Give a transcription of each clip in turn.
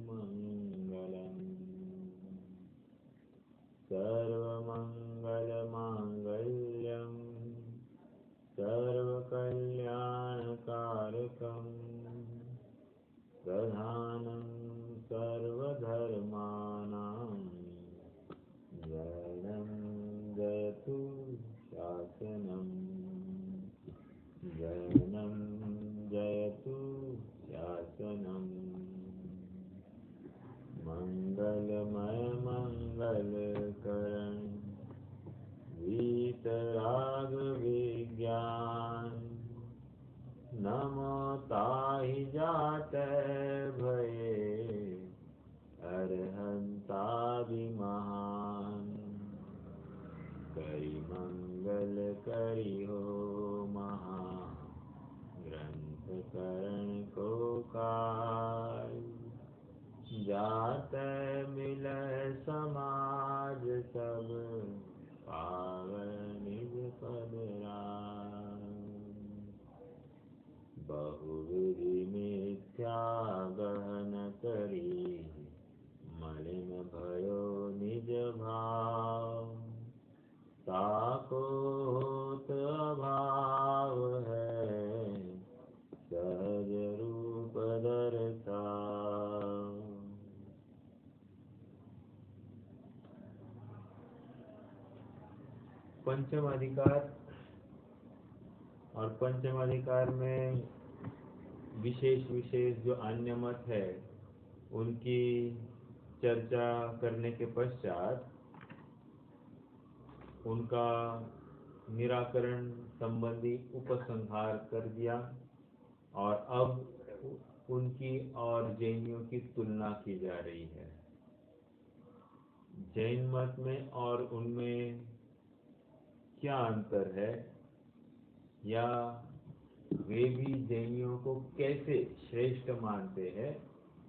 मङ्गलम् सर्वमङ्गलमाङ्गल्यं सर्वकल्याणकारकं प्रधानं सर्वधर्माणां जयं जयतु शासनं जयनं जयतु शासनम् मंगलमय मंगलकरण वीतराग विज्ञान नमो ताहि जातै भये अरहंतादि महान करि मंगल करि हो महा ग्रंथ करण को काय जात मिलय समाज सब पावन निज पद राम बहुविधि मिथ्या गहन करी मलिन भयो निज भाव ताको होत अभाव है सहज रूप दर्शा। पंचम अधिकार और पंचम अधिकार में विशेष विशेष जो अन्य मत है उनकी चर्चा करने के पश्चात उनका निराकरण संबंधी उपसंहार कर दिया और अब उनकी और जैनियों की तुलना की जा रही है। जैन मत में और उनमें क्या अंतर है या वे भी जैनियों को कैसे श्रेष्ठ मानते हैं,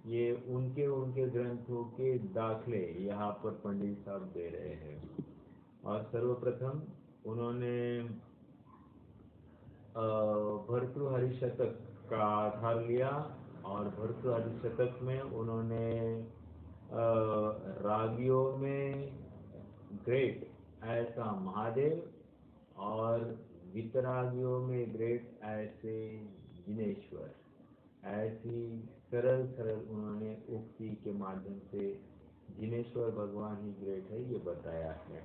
ये उनके ग्रंथों के दाखले यहाँ पर पंडित साहब दे रहे हैं। और सर्वप्रथम उन्होंने भर्तृहरि शतक का आधार लिया और भर्तृहरि शतक में उन्होंने रागियों में ग्रेट ऐसा महादेव और वितरागियों में ग्रेट ऐसे जिनेश्वर, ऐसी सरल सरल उन्होंने उक्ति के माध्यम से जिनेश्वर भगवान ही ग्रेट है ये बताया है।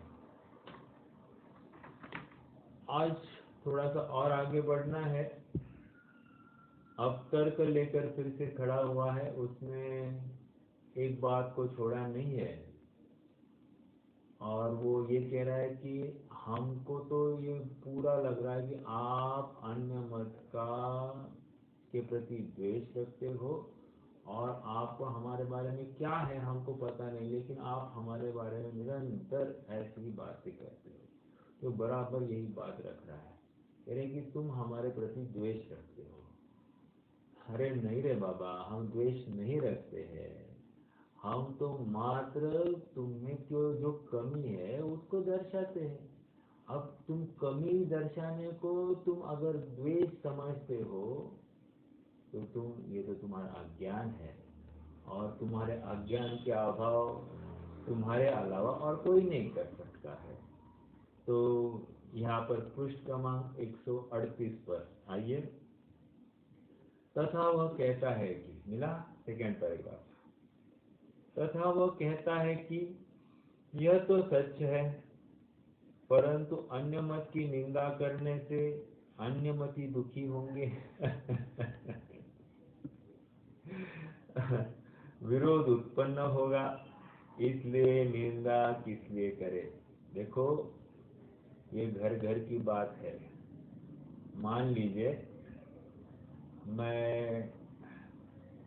आज थोड़ा सा और आगे बढ़ना है। अब तर्क लेकर फिर से खड़ा हुआ है, उसमें एक बात को छोड़ा नहीं है और वो ये कह रहा है कि हमको तो ये पूरा लग रहा है कि आप अन्य मत का के प्रति द्वेष रखते हो और आपको हमारे बारे में क्या है हमको पता नहीं, लेकिन आप हमारे बारे में निरंतर ऐसी बातें करते हो। तो बराबर यही बात रख रहा है, कह रहे कि तुम हमारे प्रति द्वेष रखते हो। अरे नहीं रे बाबा, हम द्वेष नहीं रखते हैं, हम तो मात्र तुम्हें जो कमी है उसको दर्शाते हैं। अब तुम कमी दर्शाने को तुम अगर द्वेष समझते हो तो ये तो तुम्हारा अज्ञान है और तुम्हारे अज्ञान के अभाव तुम्हारे अलावा और कोई नहीं कर सकता है। तो यहाँ पर पृष्ठ क्रमांक 138 पर आइए। तथा वह कहता है कि मिला सेकेंड पैराग्राफ। तथा वह कहता है कि यह तो सच है, परंतु अन्य मत की निंदा करने से अन्य मती दुखी होंगे। विरोध उत्पन्न होगा, इसलिए निंदा किस लिए करे। देखो ये घर घर की बात है। मान लीजिए मैं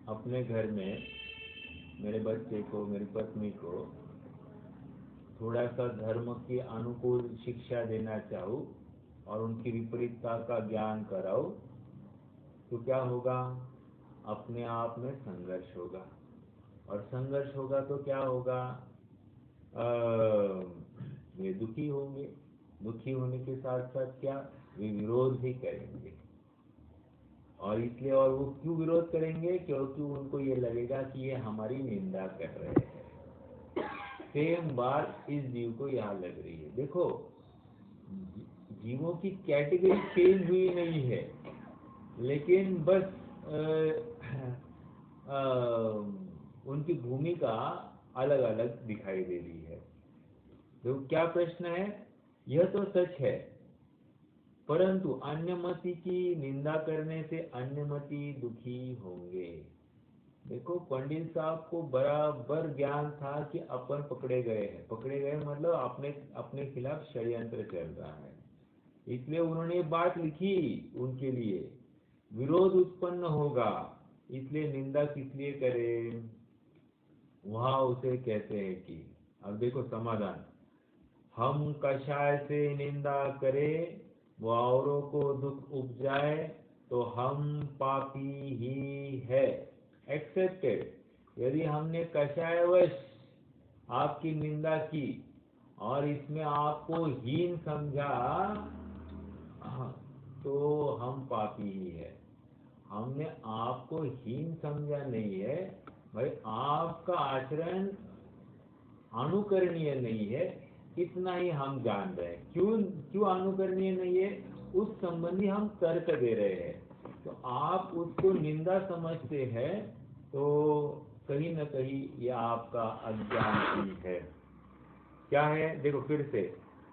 अपने घर में मेरे बच्चे को, मेरी पत्नी को थोड़ा सा धर्म की अनुकूल शिक्षा देना चाहूँ और उनकी विपरीतता का ज्ञान कराऊँ, तो क्या होगा? अपने आप में संघर्ष होगा और संघर्ष होगा तो क्या होगा? वे दुखी होंगे। दुखी होने के साथ साथ क्या वे विरोध भी करेंगे। और इसलिए, और वो क्यों विरोध करेंगे? क्योंकि उनको ये लगेगा कि ये हमारी निंदा कर रहे हैं। सेम बात इस जीव को यहाँ लग रही है। देखो, जीवों की कैटेगरी चेंज हुई नहीं है, लेकिन बस उनकी भूमिका अलग अलग दिखाई दे रही है। तो क्या प्रश्न है? यह तो सच है, परंतु अन्यमति की निंदा करने से अन्यमति दुखी होंगे। देखो, पंडित साहब को बराबर ज्ञान था कि अपन पकड़े गए हैं। पकड़े गए मतलब अपने अपने खिलाफ षड्यंत्र चल रहा है, इसलिए उन्होंने बात लिखी। उनके लिए विरोध उत्पन्न होगा, इसलिए निंदा किस लिए करें? वहां उसे कहते हैं कि, अब देखो समाधान, हम कषाय से निंदा करें, वो औरों को दुख उपजाए, तो हम पापी ही है। एक्सेप्टेड। यदि हमने कषायवश आपकी निंदा की और इसमें आपको हीन समझा, तो हम पापी ही है। हमने आपको हीन समझा नहीं है भाई, आपका आचरण अनुकरणीय नहीं है, इतना ही हम जान रहे हैं। क्यों क्यों अनुकरणीय नहीं है, उस संबंधी हम तर्क दे रहे हैं। तो आप उसको निंदा समझते हैं, तो कहीं ना कहीं ये आपका अज्ञान ही है। क्या है? देखो फिर से,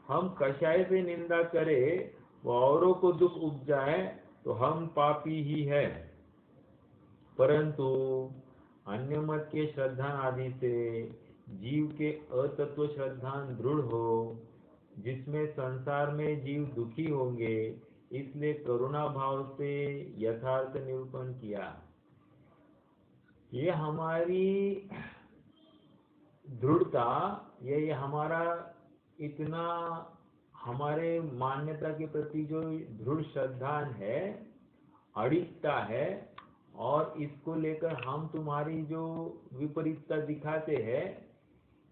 हम कषाय से निंदा करें, वो औरों को दुख उपजाए, तो हम पापी ही है। परंतु अन्य मत के श्रद्धा आदि से जीव के अतत्व श्रद्धान दृढ़ हो, जिसमें संसार में जीव दुखी होंगे, इसलिए करुणा भाव से यथार्थ निरूपण किया। ये हमारी दृढ़ता, ये हमारा इतना, हमारे मान्यता के प्रति जो दृढ़ श्रद्धान है, अड़िगता है, और इसको लेकर हम तुम्हारी जो विपरीतता दिखाते हैं,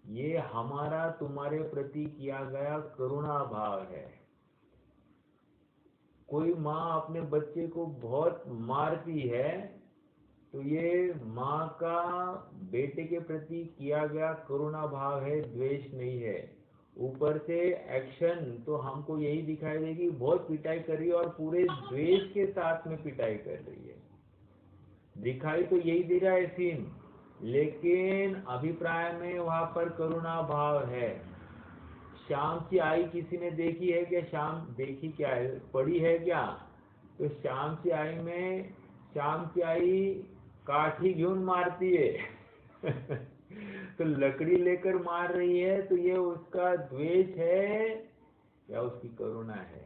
ये हमारा तुम्हारे प्रति किया गया करुणा भाव है। कोई माँ अपने बच्चे को बहुत मारती है, तो ये माँ का बेटे के प्रति किया गया करुणा भाव है, द्वेष नहीं है। ऊपर से एक्शन तो हमको यही दिखाई देगी, बहुत पिटाई कर रही है और पूरे द्वेष के साथ में पिटाई कर रही है। दिखाई तो यही दे रहा है सीन, लेकिन अभिप्राय में वहां पर करुणा भाव है। शाम की आई किसी ने देखी है क्या? शाम देखी क्या है, पढ़ी है क्या? तो शाम की आई में, शाम की आई काठी घेऊन मारती है तो लकड़ी लेकर मार रही है, तो ये उसका द्वेष है या उसकी करुणा है?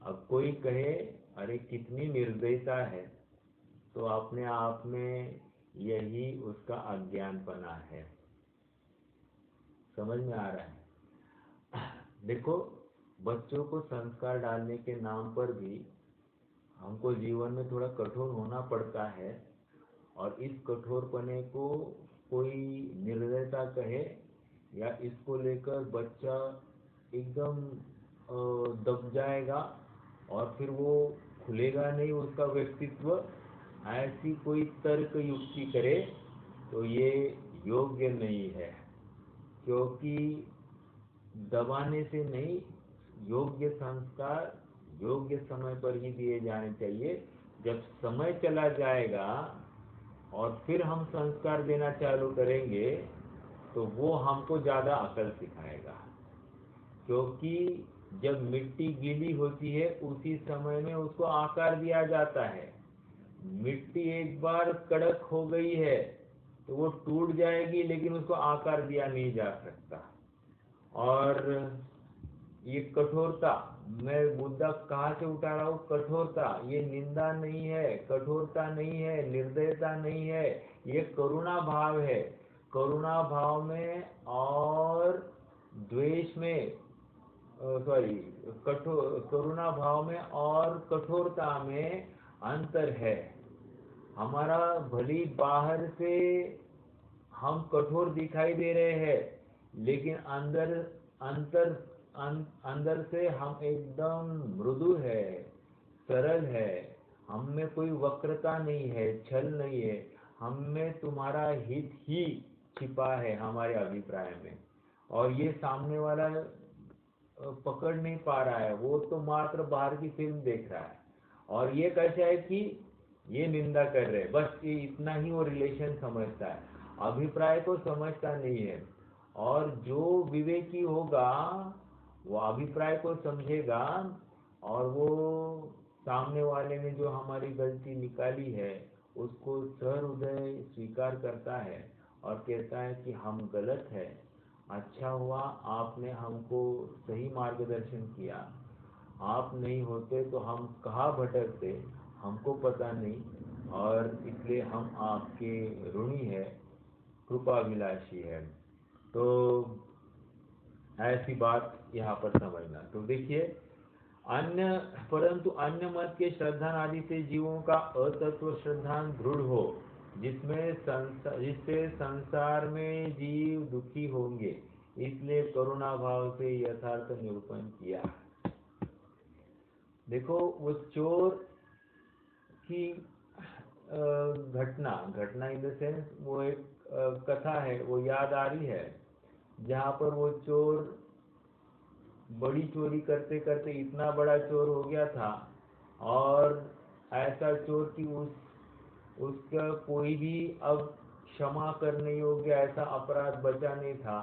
अब कोई कहे अरे कितनी निर्दयता है, तो अपने आप में यही उसका अज्ञानपना है। समझ में आ रहा है? देखो, बच्चों को संस्कार डालने के नाम पर भी हमको जीवन में थोड़ा कठोर होना पड़ता है, और इस कठोरपने को कोई निर्दयता कहे, या इसको लेकर बच्चा एकदम दब जाएगा और फिर वो खुलेगा नहीं उसका व्यक्तित्व, ऐसी कोई तर्क युक्ति करे, तो ये योग्य नहीं है। क्योंकि दबाने से नहीं, योग्य संस्कार योग्य समय पर ही दिए जाने चाहिए। जब समय चला जाएगा और फिर हम संस्कार देना चालू करेंगे, तो वो हमको ज्यादा अकल सिखाएगा। क्योंकि जब मिट्टी गीली होती है, उसी समय में उसको आकार दिया जाता है। मिट्टी एक बार कड़क हो गई है तो वो टूट जाएगी, लेकिन उसको आकार दिया नहीं जा सकता। और ये कठोरता, मैं मुद्दा कहाँ से उठा रहा हूँ? कठोरता, ये निंदा नहीं है, कठोरता नहीं है, निर्दयता नहीं है, ये करुणा भाव है। करुणा भाव में और द्वेष में, सॉरी, करुणा भाव में और कठोरता में अंतर है। हमारा भली बाहर से हम कठोर दिखाई दे रहे हैं, लेकिन अंदर से हम एकदम मृदु है, सरल है, हम में कोई वक्रता नहीं है, छल नहीं है, हम में तुम्हारा हित ही छिपा है हमारे अभिप्राय में। और ये सामने वाला पकड़ नहीं पा रहा है, वो तो मात्र बाहर की फिल्म देख रहा है और ये कैसा है कि ये निंदा कर रहे हैं, बस ये इतना ही वो रिलेशन समझता है, अभिप्राय को समझता नहीं है। और जो विवेकी होगा वो अभिप्राय को समझेगा और वो सामने वाले ने जो हमारी गलती निकाली है उसको सहृदय स्वीकार करता है और कहता है कि हम गलत है, अच्छा हुआ आपने हमको सही मार्गदर्शन किया, आप नहीं होते तो हम कहाँ भटकते हमको पता नहीं, और इसलिए हम आपके ऋणी है, कृपाभिलाषी है। तो ऐसी बात यहाँ पर समझना। तो देखिए, अन्य परंतु अन्य मत के श्रद्धान आदि से जीवों का अतत्व श्रद्धान दृढ़ हो, जिससे संसार में जीव दुखी होंगे, इसलिए करुणा भाव से यथार्थ निरूपण किया। देखो, वो चोर की घटना इन द सेंस वो एक कथा है, वो याद आ रही है, जहाँ पर वो चोर बड़ी चोरी करते करते इतना बड़ा चोर हो गया था और ऐसा चोर कि उसका कोई भी अब क्षमा करने योग्य ऐसा अपराध बचा नहीं था।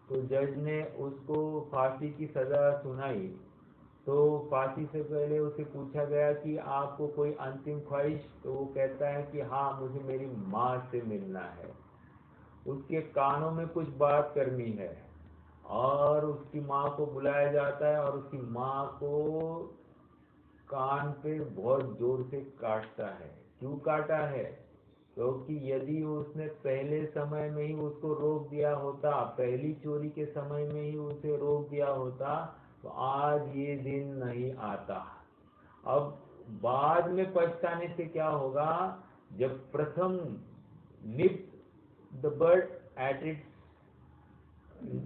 तो जज ने उसको फांसी की सजा सुनाई। तो फांसी से पहले उसे पूछा गया कि आपको कोई अंतिम ख्वाहिश, तो वो कहता है कि हाँ, मुझे मेरी माँ से मिलना है, उसके कानों में कुछ बात करनी है। और उसकी माँ को बुलाया जाता है और उसकी माँ को कान पे बहुत जोर से काटता है। क्यों काटा है? क्योंकि यदि उसने पहले समय में ही उसको रोक दिया होता, पहली चोरी के समय में ही उसे रोक दिया होता, तो आज ये दिन नहीं आता। अब बाद में पछताने से क्या होगा? जब प्रथम निप the bird at its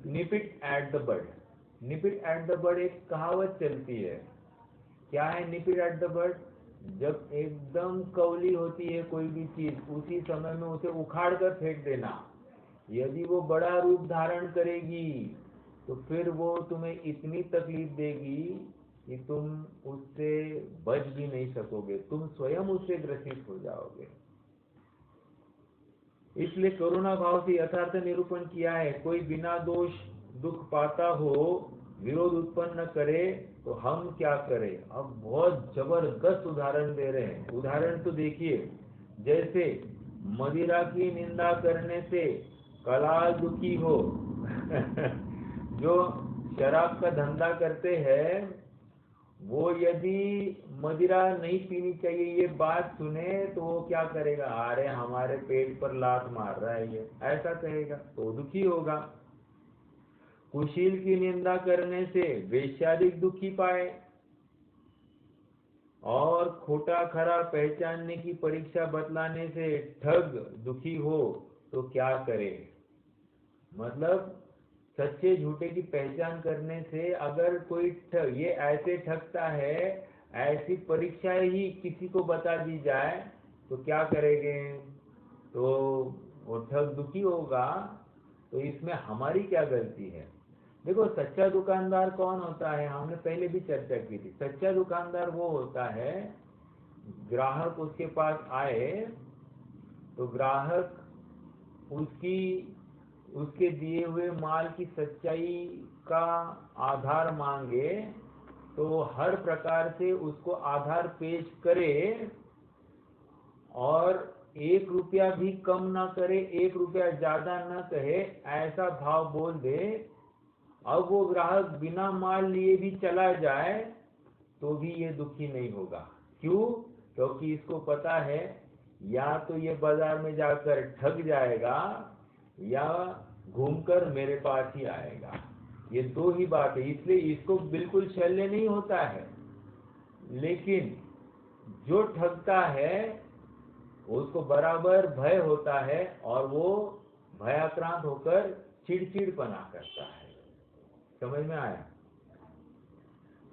nib it at the bird, nib it at the bird एक कहावत चलती है। क्या है निप इट एट द बर्ड? जब एकदम कौली होती है कोई भी चीज, उसी समय में उसे उखाड़ कर फेंक देना। यदि वो बड़ा रूप धारण करेगी तो फिर वो तुम्हें इतनी तकलीफ देगी कि तुम उससे बच भी नहीं सकोगे, तुम स्वयं उससे ग्रसित हो जाओगे। इसलिए करुणा भाव से यथार्थ निरूपण किया है। कोई बिना दोष दुख पाता हो, विरोध उत्पन्न न करे तो हम क्या करें। अब बहुत जबरदस्त उदाहरण दे रहे हैं। उदाहरण तो देखिए, जैसे मदिरा की निंदा करने से कलाल दुखी हो जो शराब का धंधा करते हैं वो यदि मदिरा नहीं पीनी चाहिए ये बात सुने तो वो क्या करेगा? अरे हमारे पेट पर लात मार रहा है ये, ऐसा कहेगा, तो दुखी होगा। कुशील की निंदा करने से वेश्यादिक दुखी पाए और खोटा खरा पहचानने की परीक्षा बतलाने से ठग दुखी हो तो क्या करे। मतलब सच्चे झूठे की पहचान करने से अगर कोई ये ऐसे ठगता है, ऐसी परीक्षा ही किसी को बता दी जाए तो क्या करेंगे? तो वो ठग दुखी होगा। तो इसमें हमारी क्या गलती है? देखो, सच्चा दुकानदार कौन होता है? हमने पहले भी चर्चा की थी। सच्चा दुकानदार वो होता है, ग्राहक उसके पास आए तो ग्राहक उसके दिए हुए माल की सच्चाई का आधार मांगे तो हर प्रकार से उसको आधार पेश करे और 1 रुपया भी कम ना करे, 1 रुपया ज्यादा ना कहे, ऐसा भाव बोल दे। अब वो ग्राहक बिना माल लिए भी चला जाए तो भी ये दुखी नहीं होगा। क्यों? क्योंकि इसको पता है या तो ये बाजार में जाकर ठग जाएगा या घूमकर मेरे पास ही आएगा। ये दो ही बात है, इसलिए इसको बिल्कुल शल्य नहीं होता है। लेकिन जो ठगता है उसको बराबर भय होता है और वो भयाक्रांत होकर चिड़चिड़पना करता है। समझ में आया?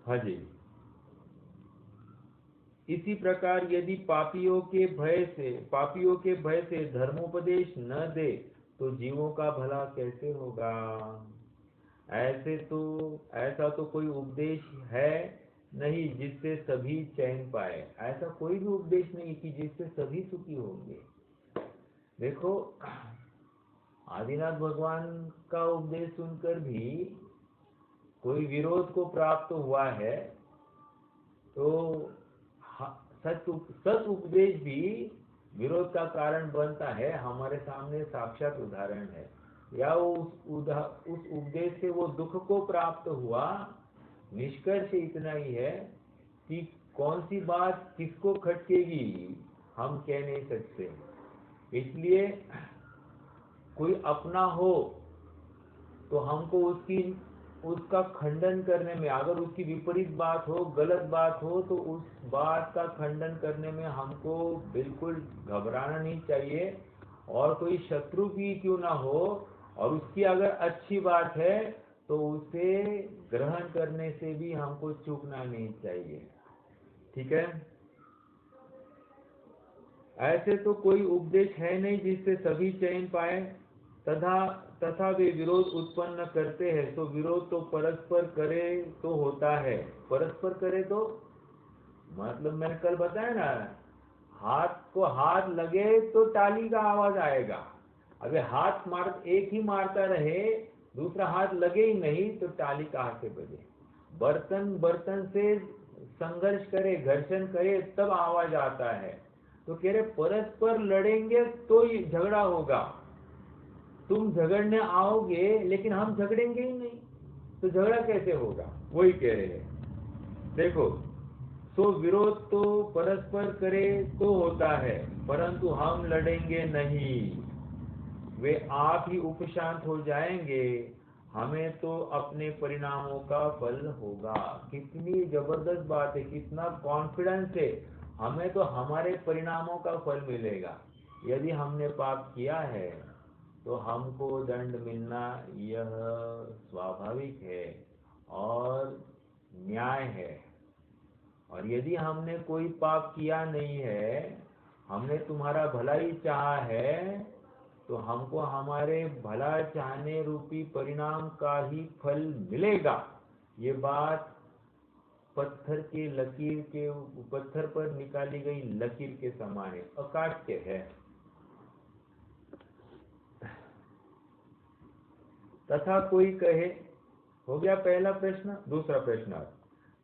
हाँ जी। इसी प्रकार यदि पापियों के भय से धर्मोपदेश न दे तो जीवों का भला कैसे होगा। ऐसा तो कोई उपदेश है नहीं जिससे सभी चैन पाए। ऐसा कोई भी उपदेश नहीं कि जिससे सभी सुखी होंगे। देखो, आदिनाथ भगवान का उपदेश सुनकर भी कोई विरोध को प्राप्त हुआ है, तो सच उपदेश भी विरोध का कारण बनता है। हमारे सामने साक्षात उदाहरण है। या उस उपदेश से वो दुख को प्राप्त हुआ। निष्कर्ष इतना ही है कि कौन सी बात किसको खटकेगी हम कह नहीं सकते। इसलिए कोई अपना हो तो हमको उसका खंडन करने में, अगर उसकी विपरीत बात हो, गलत बात हो, तो उस बात का खंडन करने में हमको बिल्कुल घबराना नहीं चाहिए। और कोई शत्रु भी क्यों ना हो और उसकी अगर अच्छी बात है तो उसे ग्रहण करने से भी हमको चूकना नहीं चाहिए। ठीक है। ऐसे तो कोई उपदेश है नहीं जिससे सभी चैन पाए। तथा वे विरोध उत्पन्न करते हैं। तो विरोध तो परस्पर करे तो होता है। परस्पर करे तो मतलब मैंने कल बताया ना, हाथ को हाथ लगे तो ताली का आवाज आएगा। अगर एक ही मारता रहे, दूसरा हाथ लगे ही नहीं, तो ताली कहाँ से बजे। बर्तन से संघर्ष करे, घर्षण करे, तब आवाज आता है। तो कह रहे परस्पर लड़ेंगे तो ही झगड़ा होगा। तुम झगड़ने आओगे लेकिन हम झगड़ेंगे ही नहीं, तो झगड़ा कैसे होगा। वही कह रहे हैं। देखो, तो विरोध तो परस्पर करे तो होता है, परंतु हम लड़ेंगे नहीं। वे आप ही उपशांत हो जाएंगे। हमें तो अपने परिणामों का फल होगा। कितनी जबरदस्त बात है, कितना कॉन्फिडेंस है। हमें तो हमारे परिणामों का फल मिलेगा। यदि हमने पाप किया है तो हमको दंड मिलना यह स्वाभाविक है और न्याय है। और यदि हमने कोई पाप किया नहीं है, हमने तुम्हारा भला ही चाहा है, तो हमको हमारे भला चाहने रूपी परिणाम का ही फल मिलेगा। ये बात पत्थर पर निकाली गई लकीर के समान है, अकाट्य है। तथा कोई कहे, हो गया पहला प्रश्न। दूसरा प्रश्न,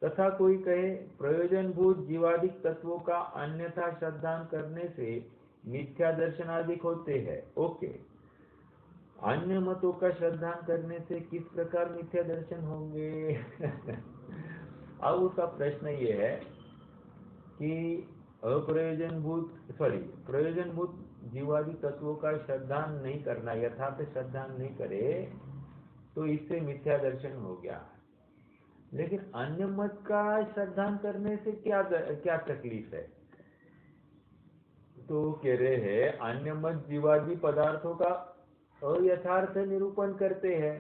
तथा कोई कहे प्रयोजनभूत जीवादिक तत्वों का अन्यथा श्रद्धान करने से मिथ्या दर्शन आदि होते हैं। ओके, अन्य मतों का श्रद्धान करने से किस प्रकार मिथ्या दर्शन होंगे। अब उसका प्रश्न ये है कि प्रयोजनभूत जीवादि तत्वों का श्रद्धान नहीं करना, यथार्थ श्रद्धान नहीं करे तो इससे मिथ्या दर्शन हो गया। लेकिन अन्य मत का श्रद्धान करने से क्या तकलीफ है। तो कह रहे हैं अन्य मत जीवादि पदार्थों का अयथार्थ निरूपण करते हैं।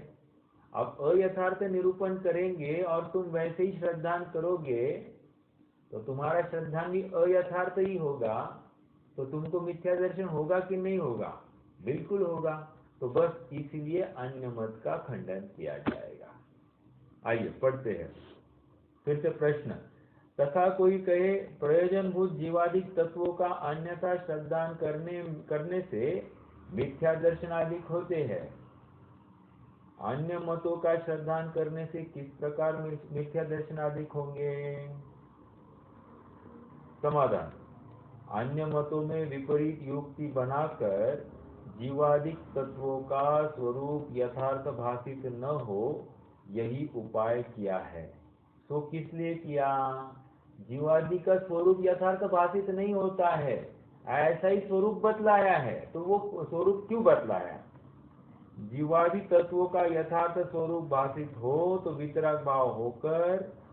अब अयथार्थ निरूपण करेंगे और तुम वैसे ही श्रद्धान करोगे तो तुम्हारा श्रद्धान भी अयथार्थ ही होगा। तो तुमको मिथ्या दर्शन होगा कि नहीं होगा। बिल्कुल होगा। तो बस इसलिए अन्य मत का खंडन किया जाएगा। आइए पढ़ते हैं फिर से प्रश्न। तथा कोई कहे प्रयोजनभूत जीवादिक तत्वों का अन्यथा श्रद्धान करने से मिथ्या दर्शन आदि होते हैं। अन्य मतों का श्रद्धान करने से किस प्रकार मिथ्या दर्शन आदि होंगे। समाधान, अन्य मतों में विपरीत युक्ति बनाकर जीवादिक तत्वों का स्वरूप यथार्थ भाषित न हो, यही उपाय किया है। तो किस लिए किया। जीवादि का स्वरूप यथार्थ भाषित नहीं होता है, ऐसा ही स्वरूप बतलाया है। तो वो स्वरूप क्यों बतलाया। जीवादि तत्वों का यथार्थ स्वरूप भाषित हो तो वितराग भाव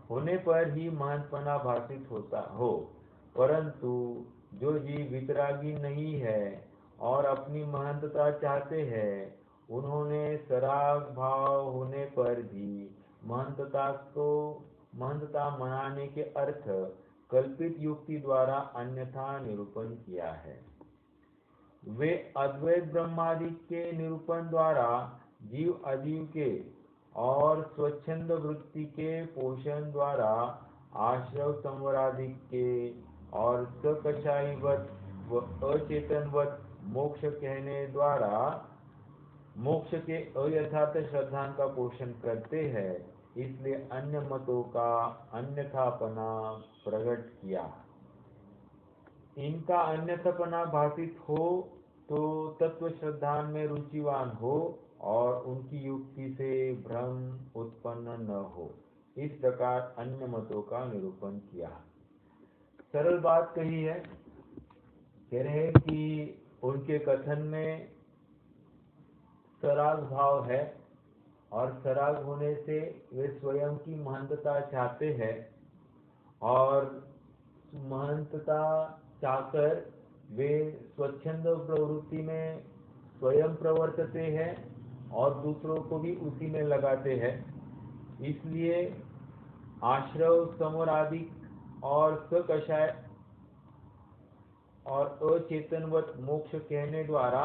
होने पर ही महंतपना भाषित होता हो। परंतु जो जीव वितरागी नहीं है और अपनी महंतता चाहते हैं, उन्होंने सराग भाव होने पर भी महंतता मनाने के अर्थ कल्पित युक्ति द्वारा अन्यथा निरूपण किया है। वे अद्वैत ब्रह्मादि के निरूपण द्वारा जीव अजीव के और स्वच्छंद वृत्ति के पोषण द्वारा आश्रव संवरादि के और सकषायीवत व अचेतनवत मोक्ष कहने द्वारा मोक्ष के अयथार्थ श्रद्धान का पोषण करते हैं। इसलिए अन्य मतों का अन्यथापना प्रकट किया। इनका अन्यथापना भाषित हो तो तत्व श्रद्धान में रुचिवान हो और उनकी युक्ति से भ्रम उत्पन्न न हो, इस प्रकार अन्य मतों का निरूपण किया। सरल बात कही है। कह रहे हैं कि उनके कथन में सराग भाव है और सराग होने से वे स्वयं की महंतता चाहते हैं और महंतता चाहकर वे स्वच्छंद प्रवृत्ति में स्वयं प्रवर्तते हैं और दूसरों को भी उसी में लगाते हैं। इसलिए आश्रव समरादि और सकषाय और अचेतनवत मोक्ष कहने द्वारा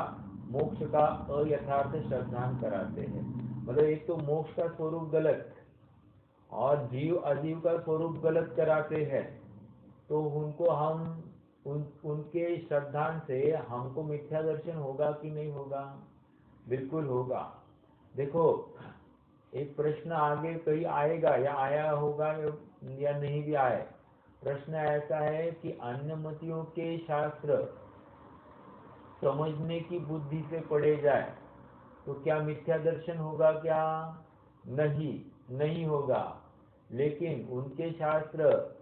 मोक्ष का अयथार्थ श्रद्धान कराते हैं। मतलब एक तो मोक्ष का स्वरूप गलत और जीव अजीव का स्वरूप गलत कराते हैं, तो उनको हम उनके श्रद्धान से हमको मिथ्या दर्शन होगा कि नहीं होगा? बिल्कुल होगा। देखो, एक प्रश्न आगे कहीं आएगा या आया होगा या नहीं भी आए। प्रश्न ऐसा है कि अन्य मतियों के शास्त्र समझने की बुद्धि से पढ़े जाए तो क्या मिथ्या दर्शन होगा? क्या नहीं होगा। लेकिन उनके शास्त्र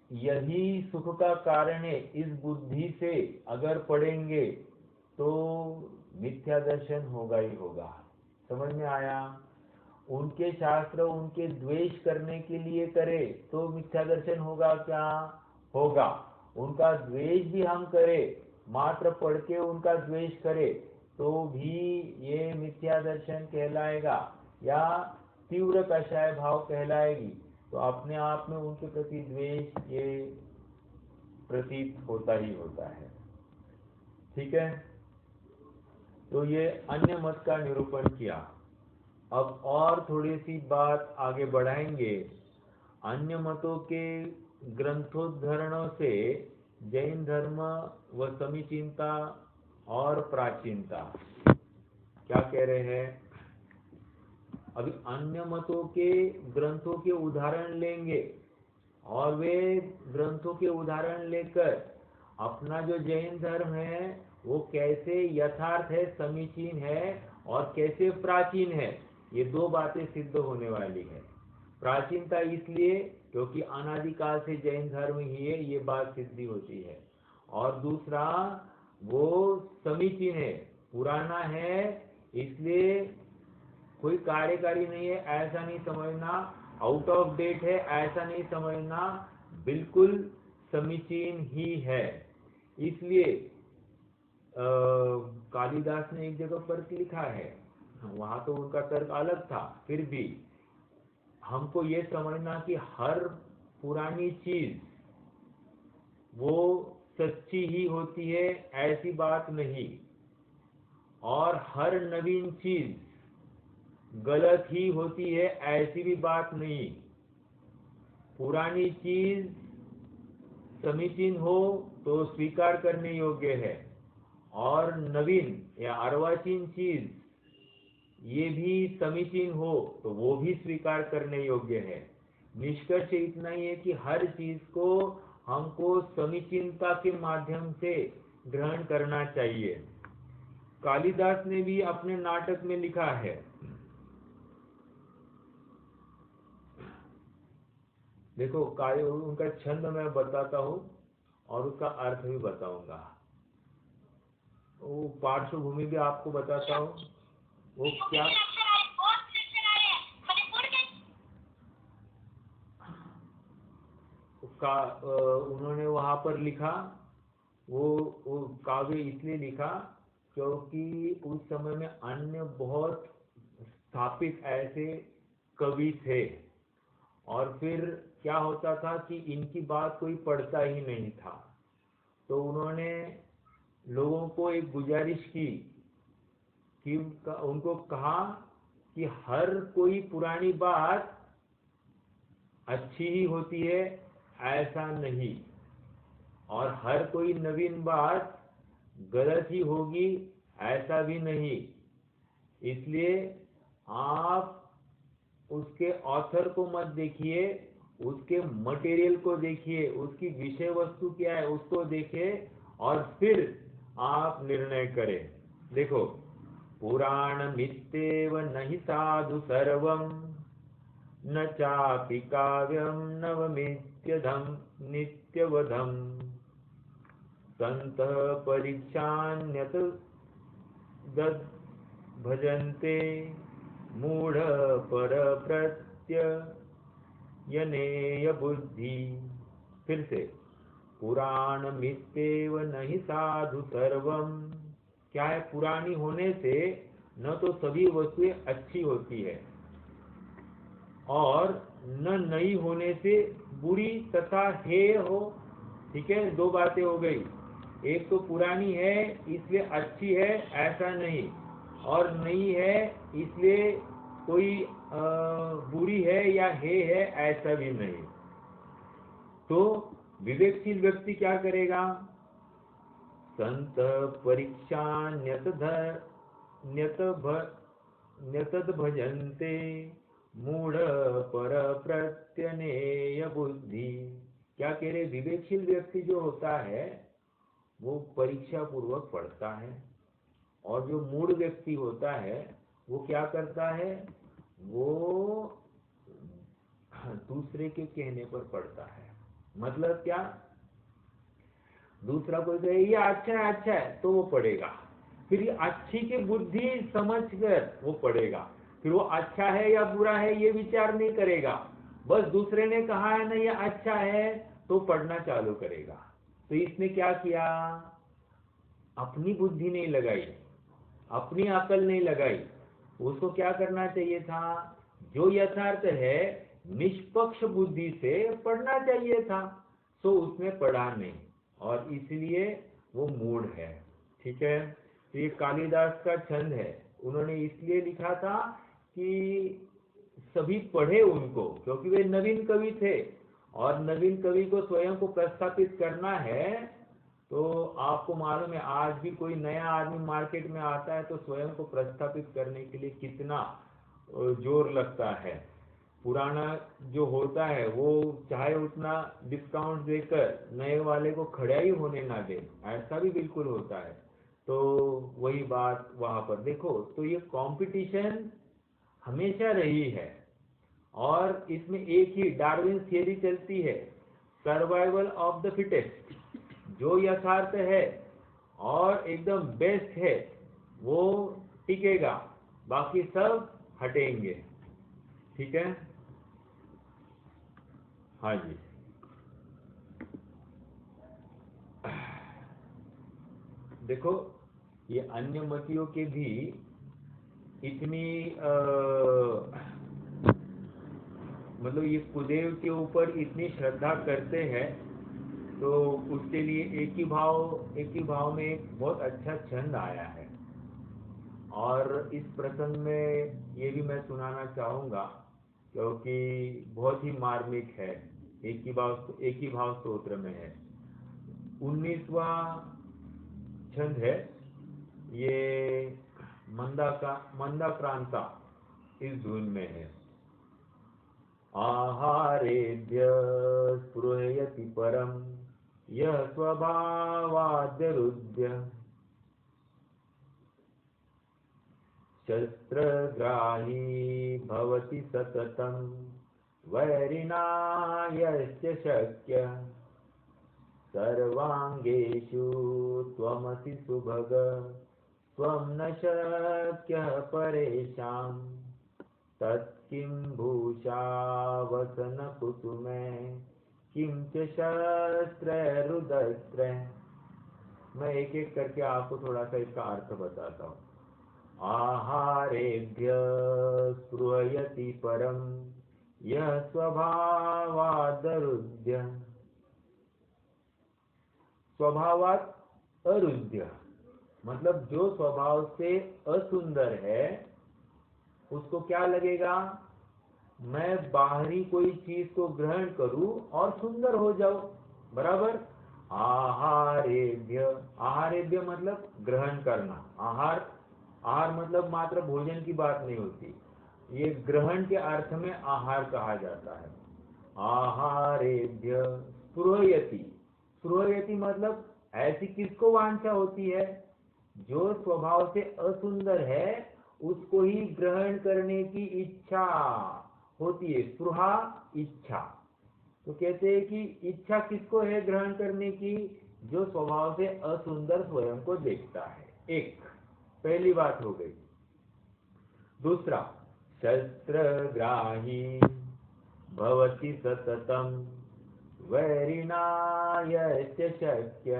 यही सुख का कारण है, इस बुद्धि से अगर पढ़ेंगे तो मिथ्या दर्शन होगा ही होगा। समझ में आया? उनके शास्त्र उनके द्वेष करने के लिए करे तो मिथ्या दर्शन होगा? क्या होगा। उनका द्वेष भी हम करें, मात्र पढ़ के उनका द्वेष करे तो भी ये मिथ्या दर्शन कहलाएगा या तीव्र कषाय भाव कहलाएगी। तो अपने आप में उनके प्रति द्वेष ये प्रतीत होता ही होता है। ठीक है, तो ये अन्य मत का निरूपण किया। अब और थोड़ी सी बात आगे बढ़ाएंगे। अन्य मतों के ग्रंथोद्धरणों से जैन धर्म व समीचीनता और प्राचीनता क्या कह रहे हैं? अभी अन्य मतों के ग्रंथों के उदाहरण लेंगे और वे ग्रंथों के उदाहरण लेकर अपना जो जैन धर्म है वो कैसे यथार्थ है, समीचीन है और कैसे प्राचीन है, ये दो बातें सिद्ध होने वाली है। प्राचीनता इसलिए क्योंकि अनादिकाल से जैन धर्म ही है, ये बात सिद्धि होती है। और दूसरा वो समीचीन है, पुराना है, इसलिए कोई कार्यकारी नहीं है ऐसा नहीं समझना, आउट ऑफ डेट है ऐसा नहीं समझना, बिल्कुल समीचीन ही है। इसलिए कालिदास ने एक जगह पर लिखा है, वहां तो उनका तर्क अलग था, फिर भी हमको ये समझना कि हर पुरानी चीज वो सच्ची ही होती है ऐसी बात नहीं, और हर नवीन चीज गलत ही होती है ऐसी भी बात नहीं। पुरानी चीज समीचीन हो तो स्वीकार करने योग्य है और नवीन या अर्वाचीन चीज ये भी समीचीन हो तो वो भी स्वीकार करने योग्य है। निष्कर्ष इतना ही है कि हर चीज को हमको समीचीनता के माध्यम से ग्रहण करना चाहिए। कालिदास ने भी अपने नाटक में लिखा है, देखो उनका छंद मैं बताता हूँ और उसका अर्थ भी बताऊंगा, वो पार्श्वभूमि भी आपको बताता हूँ। वो क्या उन्होंने वहां पर लिखा, वो काव्य इसलिए लिखा क्योंकि उस समय में अन्य बहुत स्थापित ऐसे कवि थे और फिर क्या होता था कि इनकी बात कोई पढ़ता ही नहीं था। तो उन्होंने लोगों को एक गुजारिश की कि उनको कहा कि हर कोई पुरानी बात अच्छी ही होती है ऐसा नहीं, और हर कोई नवीन बात गलत ही होगी ऐसा भी नहीं। इसलिए आप उसके ऑथर को मत देखिए, उसके मटेरियल को देखिए, उसकी विषय वस्तु क्या है उसको देखिए और फिर आप निर्णय करें। देखो, पुराण मित्येव नहि साधु सर्वं न चापि काव्यं नवमित्यधम नित्यवधम संत परीक्षान्यत दद भजन्ते मूढ़ पर प्रत्ययनेय बुद्धि। फिर से, पुराण मित्येव नहीं साधु सर्वम। क्या है? पुरानी होने से न तो सभी वस्तुएं अच्छी होती है और न नई होने से बुरी तथा हेय हो। ठीक है, दो बातें हो गई। एक तो पुरानी है इसलिए अच्छी है ऐसा नहीं, और नई है इसलिए कोई बुरी है या हे है ऐसा भी नहीं। तो विवेकशील व्यक्ति क्या करेगा? संत परीक्षा न्यतद भजन्ते मूढ़ पर प्रत्यनेय बुद्धि। क्या कह रहे? विवेकशील व्यक्ति जो होता है वो परीक्षा पूर्वक पढ़ता है, और जो मूढ़ व्यक्ति होता है वो क्या करता है? वो दूसरे के कहने पर पढ़ता है। मतलब क्या? दूसरा कोई कहे ये अच्छा है तो वो पढ़ेगा, फिर ये अच्छी की बुद्धि समझकर वो पढ़ेगा, फिर वो अच्छा है या बुरा है ये विचार नहीं करेगा, बस दूसरे ने कहा है ना ये अच्छा है तो पढ़ना चालू करेगा। तो इसने क्या किया? अपनी बुद्धि नहीं लगाई, अपनी अकल नहीं लगाई। उसको क्या करना चाहिए था? जो यथार्थ है निष्पक्ष बुद्धि से पढ़ना चाहिए था, तो उसने पढ़ा नहीं और इसलिए वो मूढ़ है। ठीक है, तो ये कालिदास का छंद है। उन्होंने इसलिए लिखा था कि सभी पढ़े उनको, क्योंकि वे नवीन कवि थे और नवीन कवि को स्वयं को प्रस्थापित करना है। तो आपको मालूम है आज भी कोई नया आदमी मार्केट में आता है तो स्वयं को प्रस्थापित करने के लिए कितना जोर लगता है। पुराना जो होता है वो चाहे उतना डिस्काउंट देकर नए वाले को खड़ा ही होने ना दे, ऐसा भी बिल्कुल होता है। तो वही बात वहां पर देखो, तो ये कंपटीशन हमेशा रही है और इसमें एक ही डार्विन थियरी चलती है, सर्वाइवल ऑफ द फिटेस्ट। जो यथार्थ है और एकदम बेस्ट है वो टिकेगा, बाकी सब हटेंगे। ठीक है, हाँ जी। देखो, ये अन्य मतियों के भी इतनी मतलब ये कुदेव के ऊपर इतनी श्रद्धा करते हैं, तो उसके लिए एक ही भाव में एक बहुत अच्छा छंद आया है। और इस प्रसंग में ये भी मैं सुनाना चाहूँगा क्योंकि बहुत ही मार्मिक है। एक ही भाव स्तोत्र में है। 19वां छंद है ये, मंदाक्रांता इस धुन में है। आहारेभ्य स्पृहयति परम यह स्वभावाद्यरुद्य शस्त्रग्राही भवति सततं वैरिणा यस्य शक्य सर्वांगेषु त्वमसि सुभग त्वं न शक्यः परेषाम् तत्किं भूषा वसन कुसुमे किं च शस्त्रैरुदस्त्रै। मैं एक एक करके आपको थोड़ा सा इसका अर्थ बताता हूँ। आहारेभ्य स्पृहयति परम यह स्वभावादरुद्य, स्वभावात अरुद्य मतलब जो स्वभाव से असुंदर है उसको क्या लगेगा, मैं बाहरी कोई चीज को ग्रहण करूं और सुंदर हो जाऊं, बराबर। आहारेभ्य, आहारेभ्य मतलब ग्रहण करना, आहार, आहार मतलब मात्र भोजन की बात नहीं होती, ये ग्रहण के अर्थ में आहार कहा जाता है। आहारेभ्य स्पृहयति, स्पृहयति मतलब ऐसी किसको वांछा होती है, जो स्वभाव से असुंदर है उसको ही ग्रहण करने की इच्छा होती है, स्पृहा इच्छा। तो कहते हैं कि इच्छा किसको है ग्रहण करने की, जो स्वभाव से असुंदर स्वयं को देखता है। एक पहली बात हो गई। दूसरा, शस्त्रग्राही भवति सततम वैरिणा यस्य शक्य,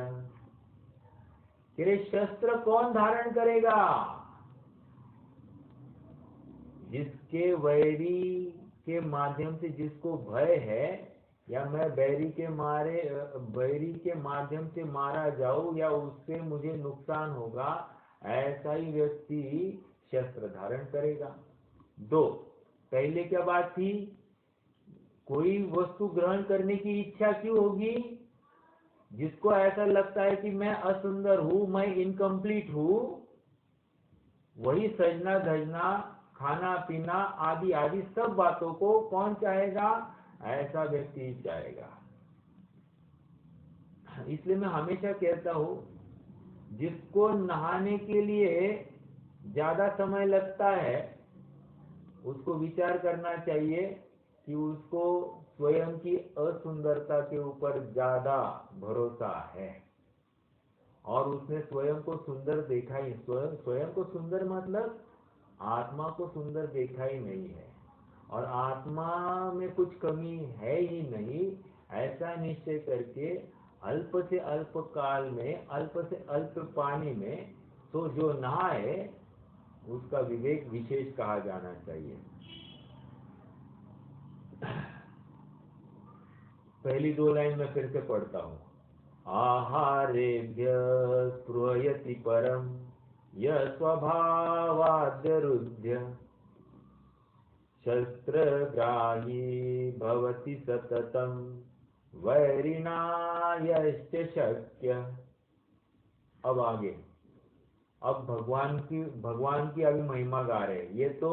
तेरे शस्त्र कौन धारण करेगा, जिसके वैरी के माध्यम से जिसको भय है, या मैं बैरी के माध्यम से मारा जाऊं या उससे मुझे नुकसान होगा, ऐसा ही व्यक्ति शस्त्र धारण करेगा। दो, पहले क्या बात थी, कोई वस्तु ग्रहण करने की इच्छा क्यों होगी, जिसको ऐसा लगता है कि मैं असुंदर हूं, मैं इनकम्प्लीट हूं, वही सजना धजना खाना पीना आदि आदि सब बातों को कौन चाहेगा, ऐसा व्यक्ति चाहेगा। इसलिए मैं हमेशा कहता हूं, जिसको नहाने के लिए ज्यादा समय लगता है उसको विचार करना चाहिए कि उसको स्वयं की असुंदरता के ऊपर ज्यादा भरोसा है और उसने स्वयं को सुंदर देखा ही, स्वयं को सुंदर मतलब आत्मा को सुंदर देखा ही नहीं है और आत्मा में कुछ कमी है ही नहीं, ऐसा निश्चय करके अल्प से अल्प काल में अल्प से अल्प पानी में तो जो नहाए उसका विवेक विशेष कहा जाना चाहिए। पहली दो लाइन में फिर से पढ़ता हूं। आहारेभ्य स्पृहयति परम यः स्वभावाद्यरुध्य, शस्त्रग्राही भवति सततम वैरिणा यस्य शक्य। अब आगे, अब भगवान की अभी महिमा गा रहे हैं। ये तो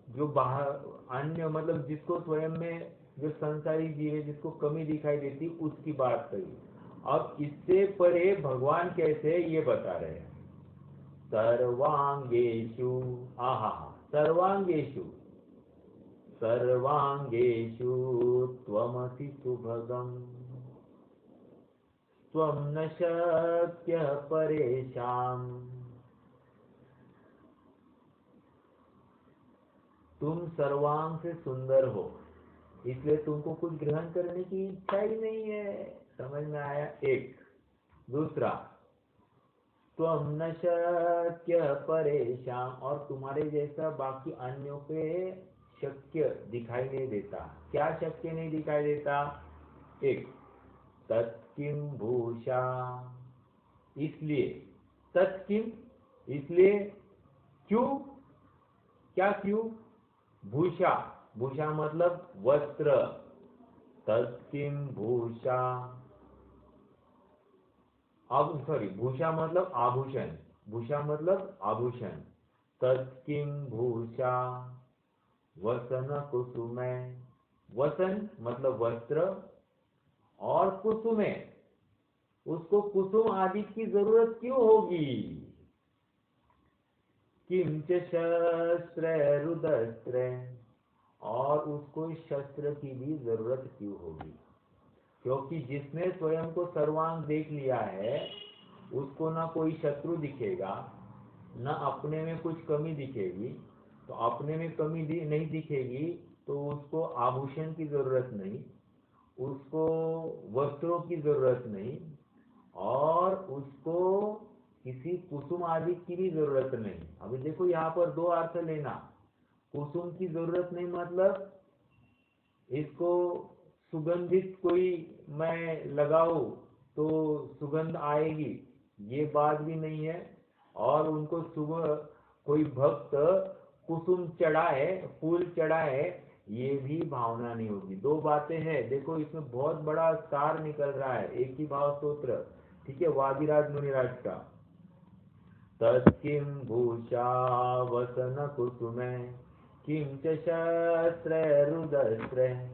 जो बाहर अन्य मतलब जिसको स्वयं में जो संसारी जीव है जिसको कमी दिखाई देती उसकी बात कही। अब इससे परे भगवान कैसे ये बता रहे हैं। सर्वांगेषु, आहा, सर्वांगेषु सर्वांगेषु त्वमसि सुभगम् त्वं न शक्यः परेषाम्। तुम सर्वांग से सुंदर हो इसलिए तुमको कुछ ग्रहण करने की इच्छा ही नहीं है, समझ में आया। एक। दूसरा, त्वं न शक्यः परेषाम्, और तुम्हारे जैसा बाकी अन्यों पे शक्य दिखाई नहीं देता। क्या शक्य नहीं दिखाई देता। एक, तत्किम भूषा, इसलिए, तत्किम इसलिए, क्यों, क्या क्यों, भूषा, भूषा मतलब वस्त्र, तत्किम भूषा, अब सॉरी भूषा मतलब आभूषण, भूषा मतलब आभूषण, तत्किम भूषा वसन कुसुमे, वसन मतलब वस्त्र और कुसुमे, उसको कुसुम आदि की जरूरत क्यों होगी। किंच शस्त्रैरुदस्त्रे, और उसको शस्त्र की भी जरूरत क्यों होगी, क्योंकि जिसने स्वयं को सर्वांग देख लिया है उसको ना कोई शत्रु दिखेगा, ना अपने में कुछ कमी दिखेगी। तो अपने में कमी नहीं दिखेगी तो उसको आभूषण की जरूरत नहीं, उसको वस्त्रों की जरूरत नहीं, और उसको किसी कुसुम आदि की भी जरूरत नहीं। अभी देखो यहाँ पर दो अर्थ लेना, कुसुम की जरूरत नहीं, मतलब इसको सुगंधित कोई मैं लगाऊं तो सुगंध आएगी, ये बात भी नहीं है। और उनको सुबह कोई भक्त कुसुम चढ़ाए, फूल चढ़ाए, ये भी भावना नहीं होगी। दो बातें हैं, देखो इसमें बहुत बड़ा सार निकल रहा है, एक ही भाव स्तोत्र, ठीक है, वादिराज मुनिराज का। तत्किं भूषा वसन कुसुमे किं च शस्त्रैरुदस्त्रैः।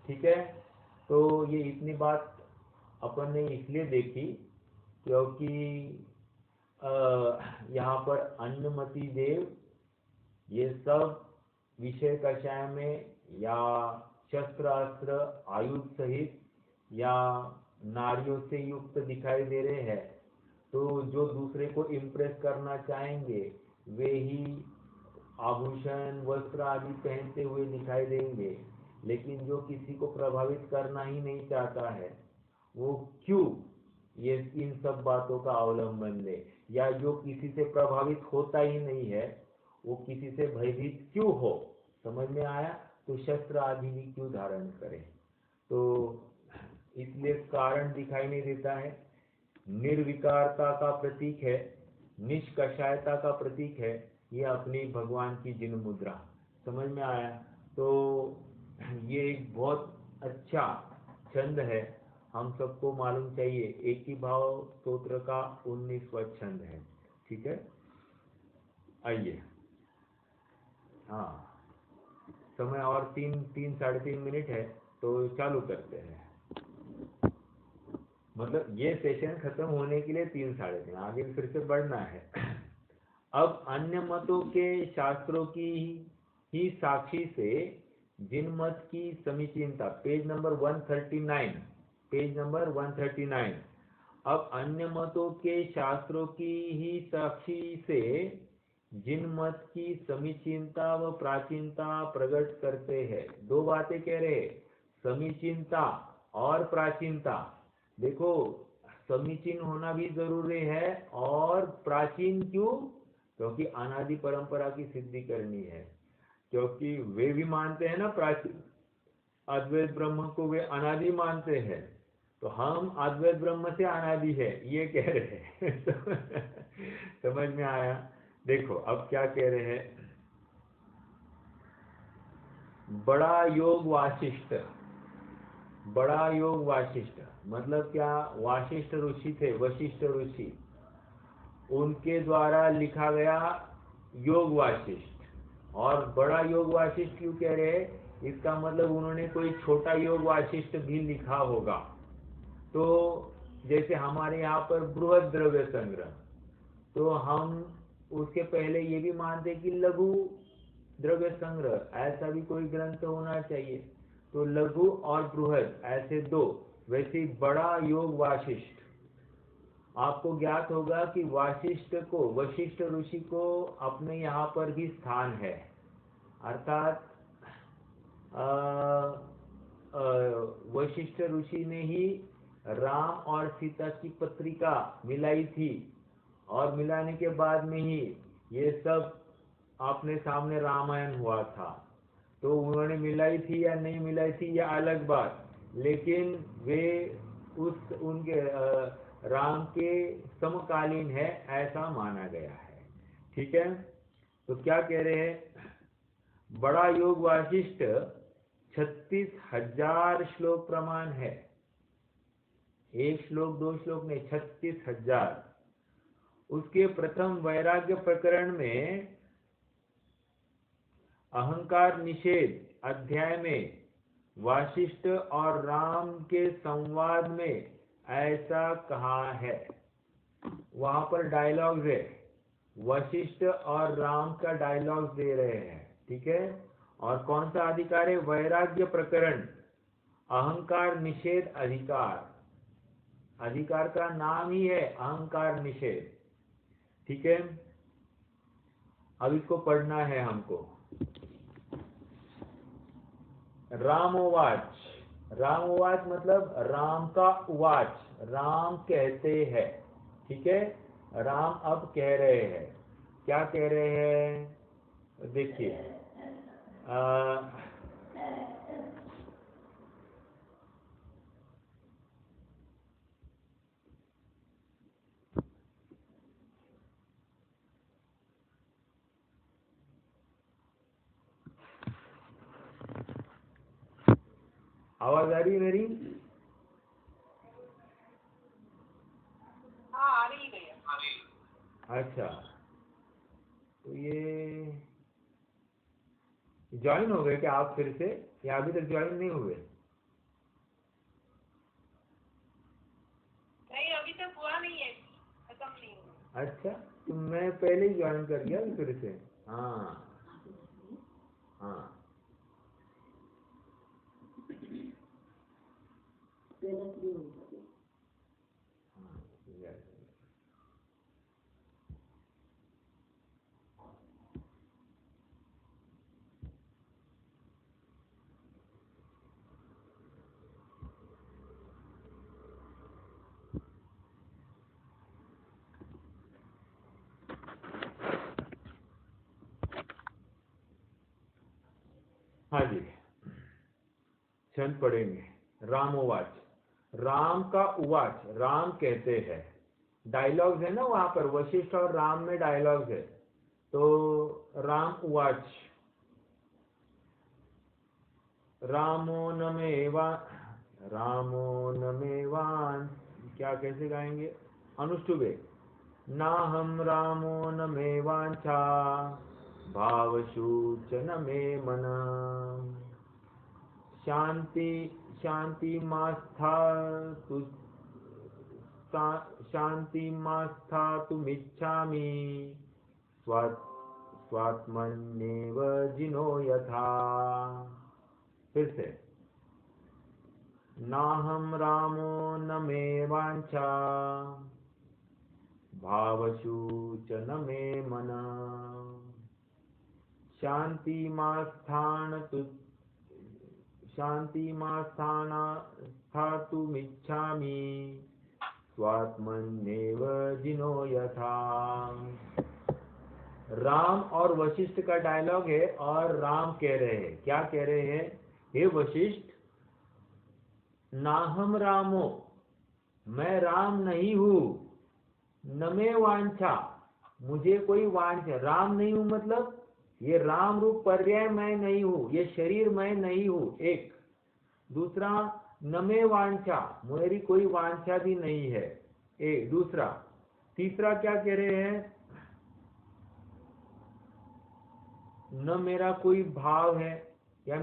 ठीक है, तो ये इतनी बात अपन ने इसलिए देखी क्योंकि यहाँ पर अन्नमति देव ये सब विषय कषाय में या शस्त्र अस्त्र आयुध सहित या नारियों से युक्त दिखाई दे रहे हैं, तो जो दूसरे को इम्प्रेस करना चाहेंगे वे ही आभूषण वस्त्र आदि पहनते हुए दिखाई देंगे। लेकिन जो किसी को प्रभावित करना ही नहीं चाहता है वो क्यों ये इन सब बातों का अवलंबन ले, या जो किसी से प्रभावित होता ही नहीं है वो किसी से भयभीत क्यों हो। समझ में आया? तो शस्त्र आदि भी क्यों धारण करें, तो इसलिए कारण दिखाई नहीं देता है। निर्विकारता का प्रतीक है, निष्कषायता का प्रतीक है, ये अपनी भगवान की जिन मुद्रा। समझ में आया? तो ये एक बहुत अच्छा छंद है, हम सबको मालूम चाहिए। एक ही भाव स्तोत्र का 19वां छंद है। ठीक है, आइए। हाँ, समय और 3-3-3.5 मिनट है, तो चालू करते हैं। मतलब ये सेशन खत्म होने के लिए 3-3.5, आगे फिर से बढ़ना है। अब अन्य मतों के शास्त्रों की ही साक्षी से जिन मत की समीचीनता, पेज नंबर 139, पेज नंबर 139। अब अन्य मतों के शास्त्रों की ही साक्षी से जिन मत की समीचीनता व प्राचीनता प्रकट करते हैं। दो बातें कह रहे हैं, समीचीनता और प्राचीनता। देखो, समीचीन होना भी जरूरी है, और प्राचीन क्यों? क्योंकि अनादि परंपरा की सिद्धि करनी है। क्योंकि वे भी मानते हैं ना प्राचीन अद्वैत ब्रह्म को, वे अनादि मानते हैं, तो हम अद्वैत ब्रह्म से अनादि है ये कह रहे हैं। समझ में आया? देखो अब क्या कह रहे हैं, बड़ा योग वासिष्ठ। बड़ा योग वासिष्ठ मतलब क्या? वासिष्ठ ऋषि थे, वशिष्ठ ऋषि, उनके द्वारा लिखा गया योग वासिष्ठ। और बड़ा योग वासिष्ठ क्यों कह रहे हैं? इसका मतलब उन्होंने कोई छोटा योग वासिष्ठ भी लिखा होगा। तो जैसे हमारे यहाँ पर बृहद द्रव्य संग्रह, तो हम उसके पहले ये भी मानते कि लघु द्रव्य संग्रह, ऐसा भी कोई ग्रंथ होना चाहिए। तो लघु और बृहद ऐसे दो, वैसे ही बड़ा योग वासिष्ठ। आपको ज्ञात होगा कि वासिष्ठ को, वशिष्ठ ऋषि को अपने यहाँ पर भी स्थान है। अर्थात वशिष्ठ ऋषि ने ही राम और सीता की पत्रिका मिलाई थी, और मिलाने के बाद में ही ये सब अपने सामने रामायण हुआ था। तो उन्होंने मिलाई थी या नहीं मिलाई थी यह अलग बात, लेकिन वे उनके राम के समकालीन है ऐसा माना गया है। ठीक है, तो क्या कह रहे हैं, बड़ा योग वासिष्ठ 36,000 श्लोक प्रमाण है। एक श्लोक दो श्लोक नहीं, 36,000। उसके प्रथम वैराग्य प्रकरण में अहंकार निषेध अध्याय में वासिष्ठ और राम के संवाद में ऐसा कहा है। वहां पर डायलॉग्स है, वशिष्ठ और राम का डायलॉग दे रहे हैं। ठीक है, और कौन सा अधिकार है? वैराग्य प्रकरण, अहंकार निषेध अधिकार। अधिकार का नाम ही है अहंकार निषेध। ठीक है, अब इसको पढ़ना है हमको। रामोवाच, रामोवाच मतलब राम का उवाच, राम कहते हैं। ठीक है, राम अब कह रहे हैं। क्या कह रहे हैं? देखिए, आवाज आ रही है मेरी? हाँ आ रही है। अच्छा, तो ये ज्वाइन हो गए क्या आप फिर से, या अभी तक ज्वाइन नहीं हुए? नहीं अभी तक हुआ नहीं है, खत्म नहीं हुआ। अच्छा, तो मैं पहले ही ज्वाइन कर गया फिर से। हाँ हाँ, हाँ जी, छंद पढ़ेंगे। राम उवाच, राम का उवाच, राम कहते हैं। डायलॉग्स है ना वहां पर, वशिष्ठ और राम में डायलॉग्स है। तो राम उवाच, रामो न मेवा, रामो न मेवान, क्या कैसे गाएंगे? अनुष्टुभे, ना हम रामो न मे वांछा, भावशूच न मे मन, शांति शांति मास्था तु, शांति मास्था तुमिच्छामि, स्वात्मन्येव जिनो यथा। फिर से, नाहं रामो न मे वांछा, भावशूच न मे मन, स्थातुमिच्छामि, स्वात्मन्येव जिनो यथा। राम और वशिष्ठ का डायलॉग है, और राम कह रहे हैं, क्या कह रहे हैं? हे वशिष्ठ, नाहम रामो, मैं राम नहीं हूं, न मे वांछा, मुझे कोई वांछा, राम नहीं हूं मतलब ये राम रूप पर्याय मैं नहीं हूं, ये शरीर मैं नहीं हूं, एक। दूसरा, न मे वांछा, मेरी कोई वांछा भी नहीं है, एक दूसरा। तीसरा क्या कह रहे हैं? न मेरा कोई भाव है, या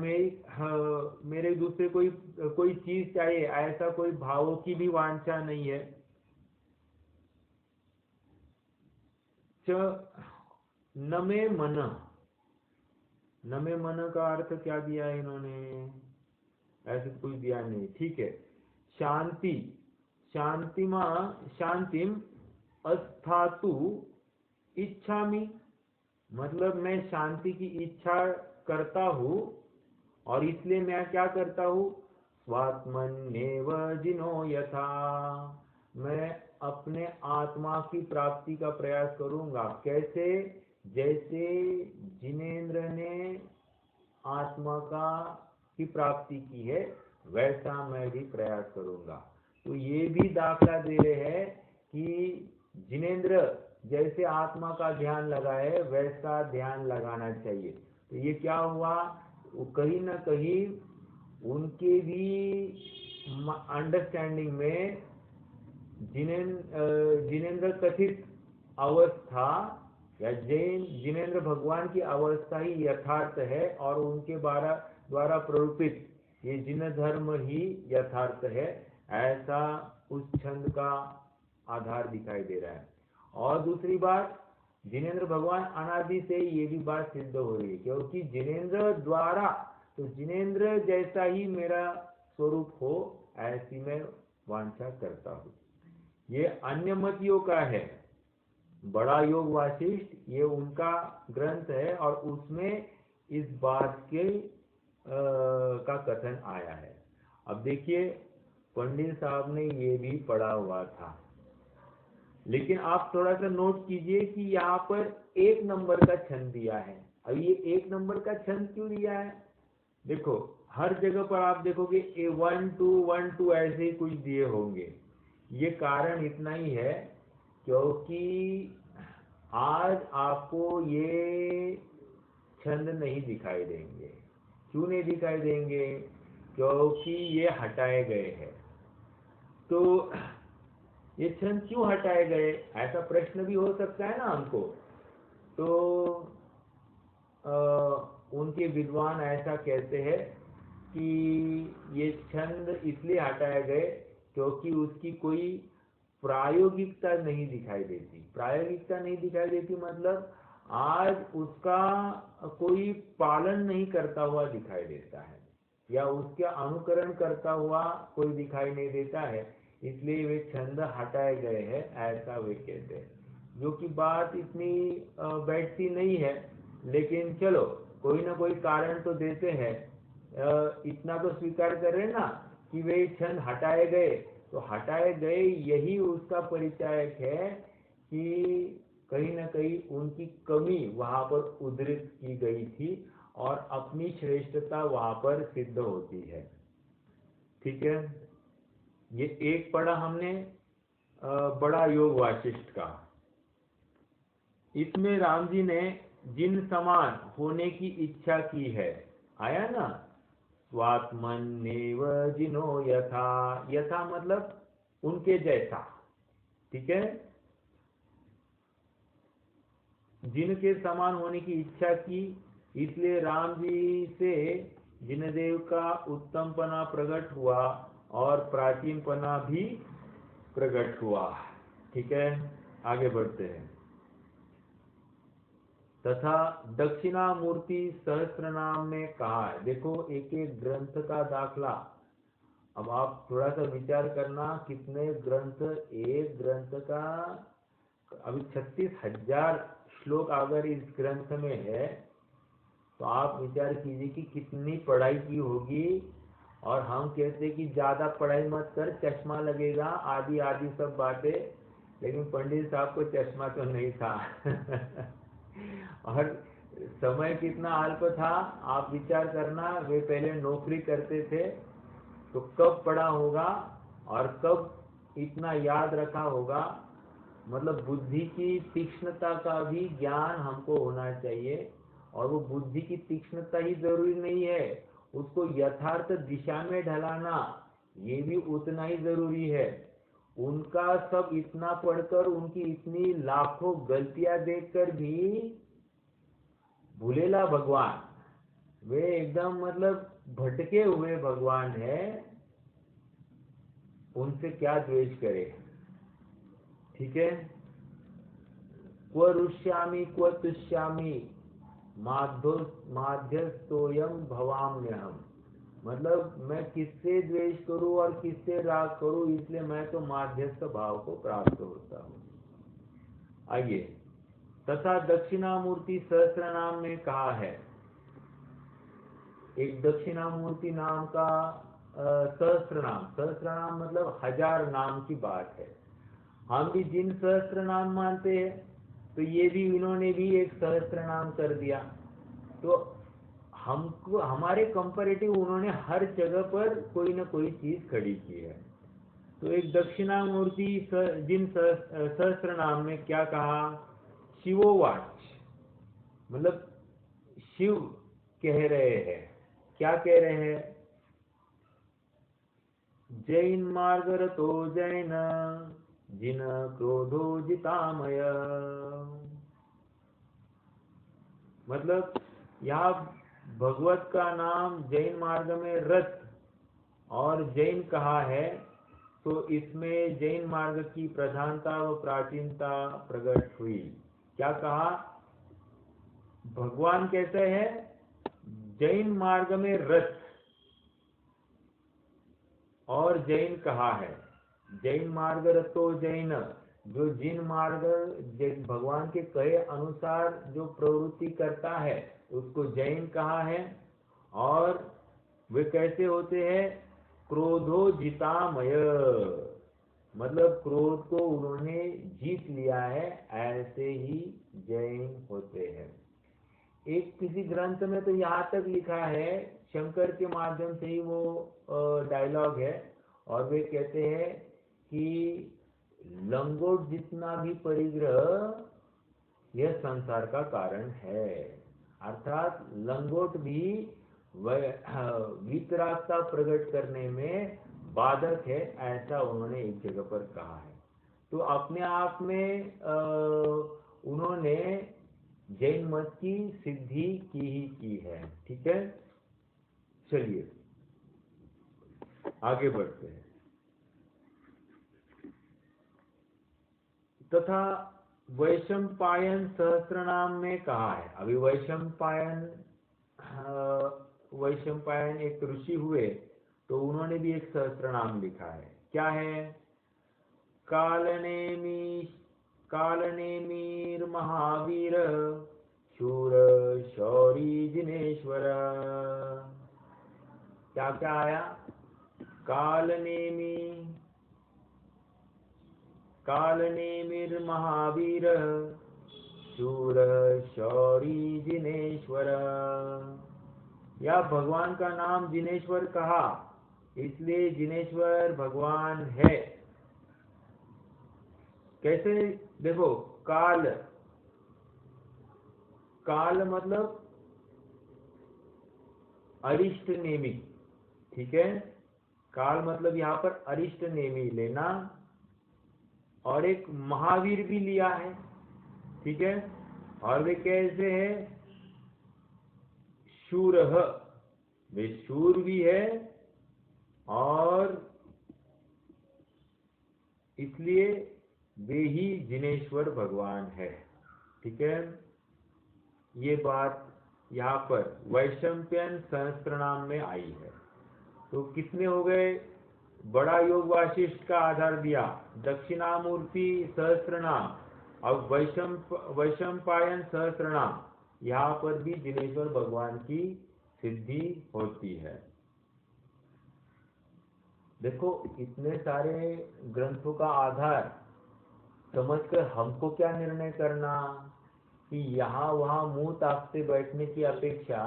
मेरे दूसरे कोई चीज चाहिए, ऐसा कोई भावों की भी वांछा नहीं है। न मे मन, न मे मन का अर्थ क्या दिया है इन्होंने? ऐसे तो कुछ दिया नहीं, ठीक है। शांति, शांतिम अस्थातु इच्छामि, मतलब मैं शांति की इच्छा करता हूँ, और इसलिए मैं क्या करता हूँ? स्वात्मन्येव जिनो यथा, मैं अपने आत्मा की प्राप्ति का प्रयास करूंगा। कैसे? जैसे जिनेंद्र ने आत्मा की प्राप्ति की है, वैसा मैं भी प्रयास करूंगा। तो ये भी दाखला दे रहे हैं कि जिनेंद्र जैसे आत्मा का ध्यान लगाए, वैसा ध्यान लगाना चाहिए। तो ये क्या हुआ? वो कहीं ना कहीं उनके भी अंडरस्टैंडिंग में जिनेंद्र कथित अवस्था, या जिनेंद्र भगवान की अवस्था ही यथार्थ है, और उनके द्वारा प्ररूपित ये जिन धर्म ही यथार्थ है, ऐसा उस छंद का आधार दिखाई दे रहा है। और दूसरी बात, जिनेंद्र भगवान अनादि से ये भी बात सिद्ध हो रही है, क्योंकि जिनेंद्र द्वारा, तो जिनेंद्र जैसा ही मेरा स्वरूप हो, ऐसी मैं वांछा करता हूँ। ये अन्य मतियों का है, बड़ा योग वासिष्ठ ये उनका ग्रंथ है, और उसमें इस बात के का कथन आया है। अब देखिए, पंडित साहब ने ये भी पढ़ा हुआ था, लेकिन आप थोड़ा सा नोट कीजिए कि यहाँ पर 1 नंबर का छंद दिया है, अब ये 1 नंबर का छंद क्यों दिया है? देखो हर जगह पर आप देखोगे 1 2 1 2 ऐसे ही कुछ दिए होंगे। ये कारण इतना ही है क्योंकि आज आपको ये छंद नहीं दिखाई देंगे। क्यों नहीं दिखाई देंगे? क्योंकि ये हटाए गए हैं। तो ये छंद क्यों हटाए गए, ऐसा प्रश्न भी हो सकता है ना हमको। तो उनके विद्वान ऐसा कहते हैं कि ये छंद इसलिए हटाए गए क्योंकि उसकी कोई प्रायोगिकता नहीं दिखाई देती। प्रायोगिकता नहीं दिखाई देती मतलब आज उसका कोई पालन नहीं करता हुआ दिखाई देता है या उसका अनुकरण करता हुआ कोई दिखाई नहीं देता है, इसलिए वे छंद हटाए गए हैं, ऐसा वे कहते हैं। जो कि बात इतनी बैठती नहीं है, लेकिन चलो कोई ना कोई कारण तो देते हैं। इतना तो स्वीकार कर रहे ना कि वे छंद हटाए गए, तो हटाए गए यही उसका परिचायक है कि कहीं ना कहीं उनकी कमी वहां पर उद्धृत की गई थी और अपनी श्रेष्ठता वहां पर सिद्ध होती है। ठीक है, ये एक पढ़ा हमने बड़ा योग वाशिष्ठ का। इसमें राम जी ने जिन समान होने की इच्छा की है, आया ना, स्वात्मन्येव जिनो यथा। यथा मतलब उनके जैसा। ठीक है, जिनके समान होने की इच्छा की, इसलिए राम जी से जिनदेव का उत्तमपना प्रकट हुआ और प्राचीनपना भी प्रकट हुआ। ठीक है, आगे बढ़ते हैं। तथा दक्षिणामूर्ति सहस्त्र नाम में कहा है। देखो एक एक ग्रंथ का दाखला। अब आप थोड़ा सा विचार करना, कितने ग्रंथ, एक ग्रंथ का अभी 36,000 श्लोक अगर इस ग्रंथ में है, तो आप विचार कीजिए कि कितनी पढ़ाई की होगी। और हम कहते कि ज्यादा पढ़ाई मत कर, चश्मा लगेगा, आदि आदि सब बातें, लेकिन पंडित साहब को चश्मा तो नहीं था और समय कितना अल्प था, आप विचार करना। वे पहले नौकरी करते थे, तो कब पढ़ा होगा और कब इतना याद रखा होगा। मतलब बुद्धि की तीक्ष्णता का भी ज्ञान हमको होना चाहिए, और वो बुद्धि की तीक्ष्णता ही जरूरी नहीं है, उसको यथार्थ दिशा में ढलाना ये भी उतना ही जरूरी है। उनका सब इतना पढ़कर, उनकी इतनी लाखों गलतियां देखकर भी भूलेला भगवान, वे एकदम मतलब भटके हुए भगवान है, उनसे क्या द्वेष करे। ठीक है, क्व रुष्यामि क्व तुष्यामि माध्यस्थोयम भवाम्यहम्। मतलब मैं किससे द्वेष करूं और किससे राग करूं, इसलिए मैं तो माध्यस्थ भाव को प्राप्त होता हूं। आइए, तथा दक्षिणामूर्ति सहस्त्र नाम में कहा है। एक दक्षिणामूर्ति नाम का सहस्त्र नाम मतलब 1000 नाम की बात है। हम भी जिन सहस्त्र नाम मानते हैं, तो ये भी इन्होंने भी एक सहस्त्र नाम कर दिया। तो हमको हमारे कंपैरेटिव उन्होंने हर जगह पर कोई ना कोई चीज खड़ी की है। तो एक दक्षिणामूर्ति जिन सहस्त्र नाम में क्या कहा, शिवोवाच, मतलब शिव कह रहे हैं। क्या कह रहे हैं? जैन मार्गरतो जैन जिन क्रोधो जितामय। मतलब यहाँ भगवत का नाम जैन मार्ग में रथ और जैन कहा है, तो इसमें जैन मार्ग की प्रधानता व प्राचीनता प्रकट हुई। क्या कहा? भगवान कहते हैं जैन मार्ग में रथ और जैन कहा है। जैन मार्ग रतो जैन, जो जिन मार्ग भगवान के कहे अनुसार जो प्रवृत्ति करता है उसको जैन कहा है। और वे कैसे होते हैं? क्रोधो जितामय, मतलब क्रोध को उन्होंने जीत लिया है, ऐसे ही जैन होते हैं। एक किसी ग्रंथ में तो यहाँ तक लिखा है, शंकर के माध्यम से ही वो डायलॉग है, और वे कहते हैं कि लंगोट जितना भी परिग्रह यह संसार का कारण है। अर्थात लंगोट भी वितरागता प्रकट करने में बाधक है, ऐसा उन्होंने एक जगह पर कहा है। तो अपने आप में उन्होंने जैन मत की सिद्धि की ही की है। ठीक है, चलिए आगे बढ़ते हैं। तथा वैशंपायन सहस्त्रनाम में कहा है। अभी वैशंपायन एक ऋषि हुए, तो उन्होंने भी एक सहस्त्रनाम लिखा है। क्या है? कालनेमीर महावीर शूर शौरी जिनेश्वर। क्या क्या आया? कालनेमिर महावीर शूर शौरी जिनेश्वर। या भगवान का नाम जिनेश्वर कहा, इसलिए जिनेश्वर भगवान है। कैसे? देखो, काल मतलब अरिष्ट नेमी। ठीक है, काल मतलब यहाँ पर अरिष्ट नेमी लेना, और एक महावीर भी लिया है। ठीक है, और वे कैसे है? शूर, वे शूर भी है, और इसलिए वे ही जिनेश्वर भगवान है। ठीक है, ये बात यहाँ पर वैशंपायन सहस्त्रनाम में आई है। तो कितने हो गए? बड़ा योग वाशिष्ठ का आधार दिया, दक्षिणामूर्ति सहस्त्रनाम, अब वैशंपायन सहस्त्रनाम, यहाँ पर भी जिनेश्वर भगवान की सिद्धि होती है। देखो, इतने सारे ग्रंथों का आधार समझकर हमको क्या निर्णय करना कि यहाँ वहाँ मुंह ताकते बैठने की अपेक्षा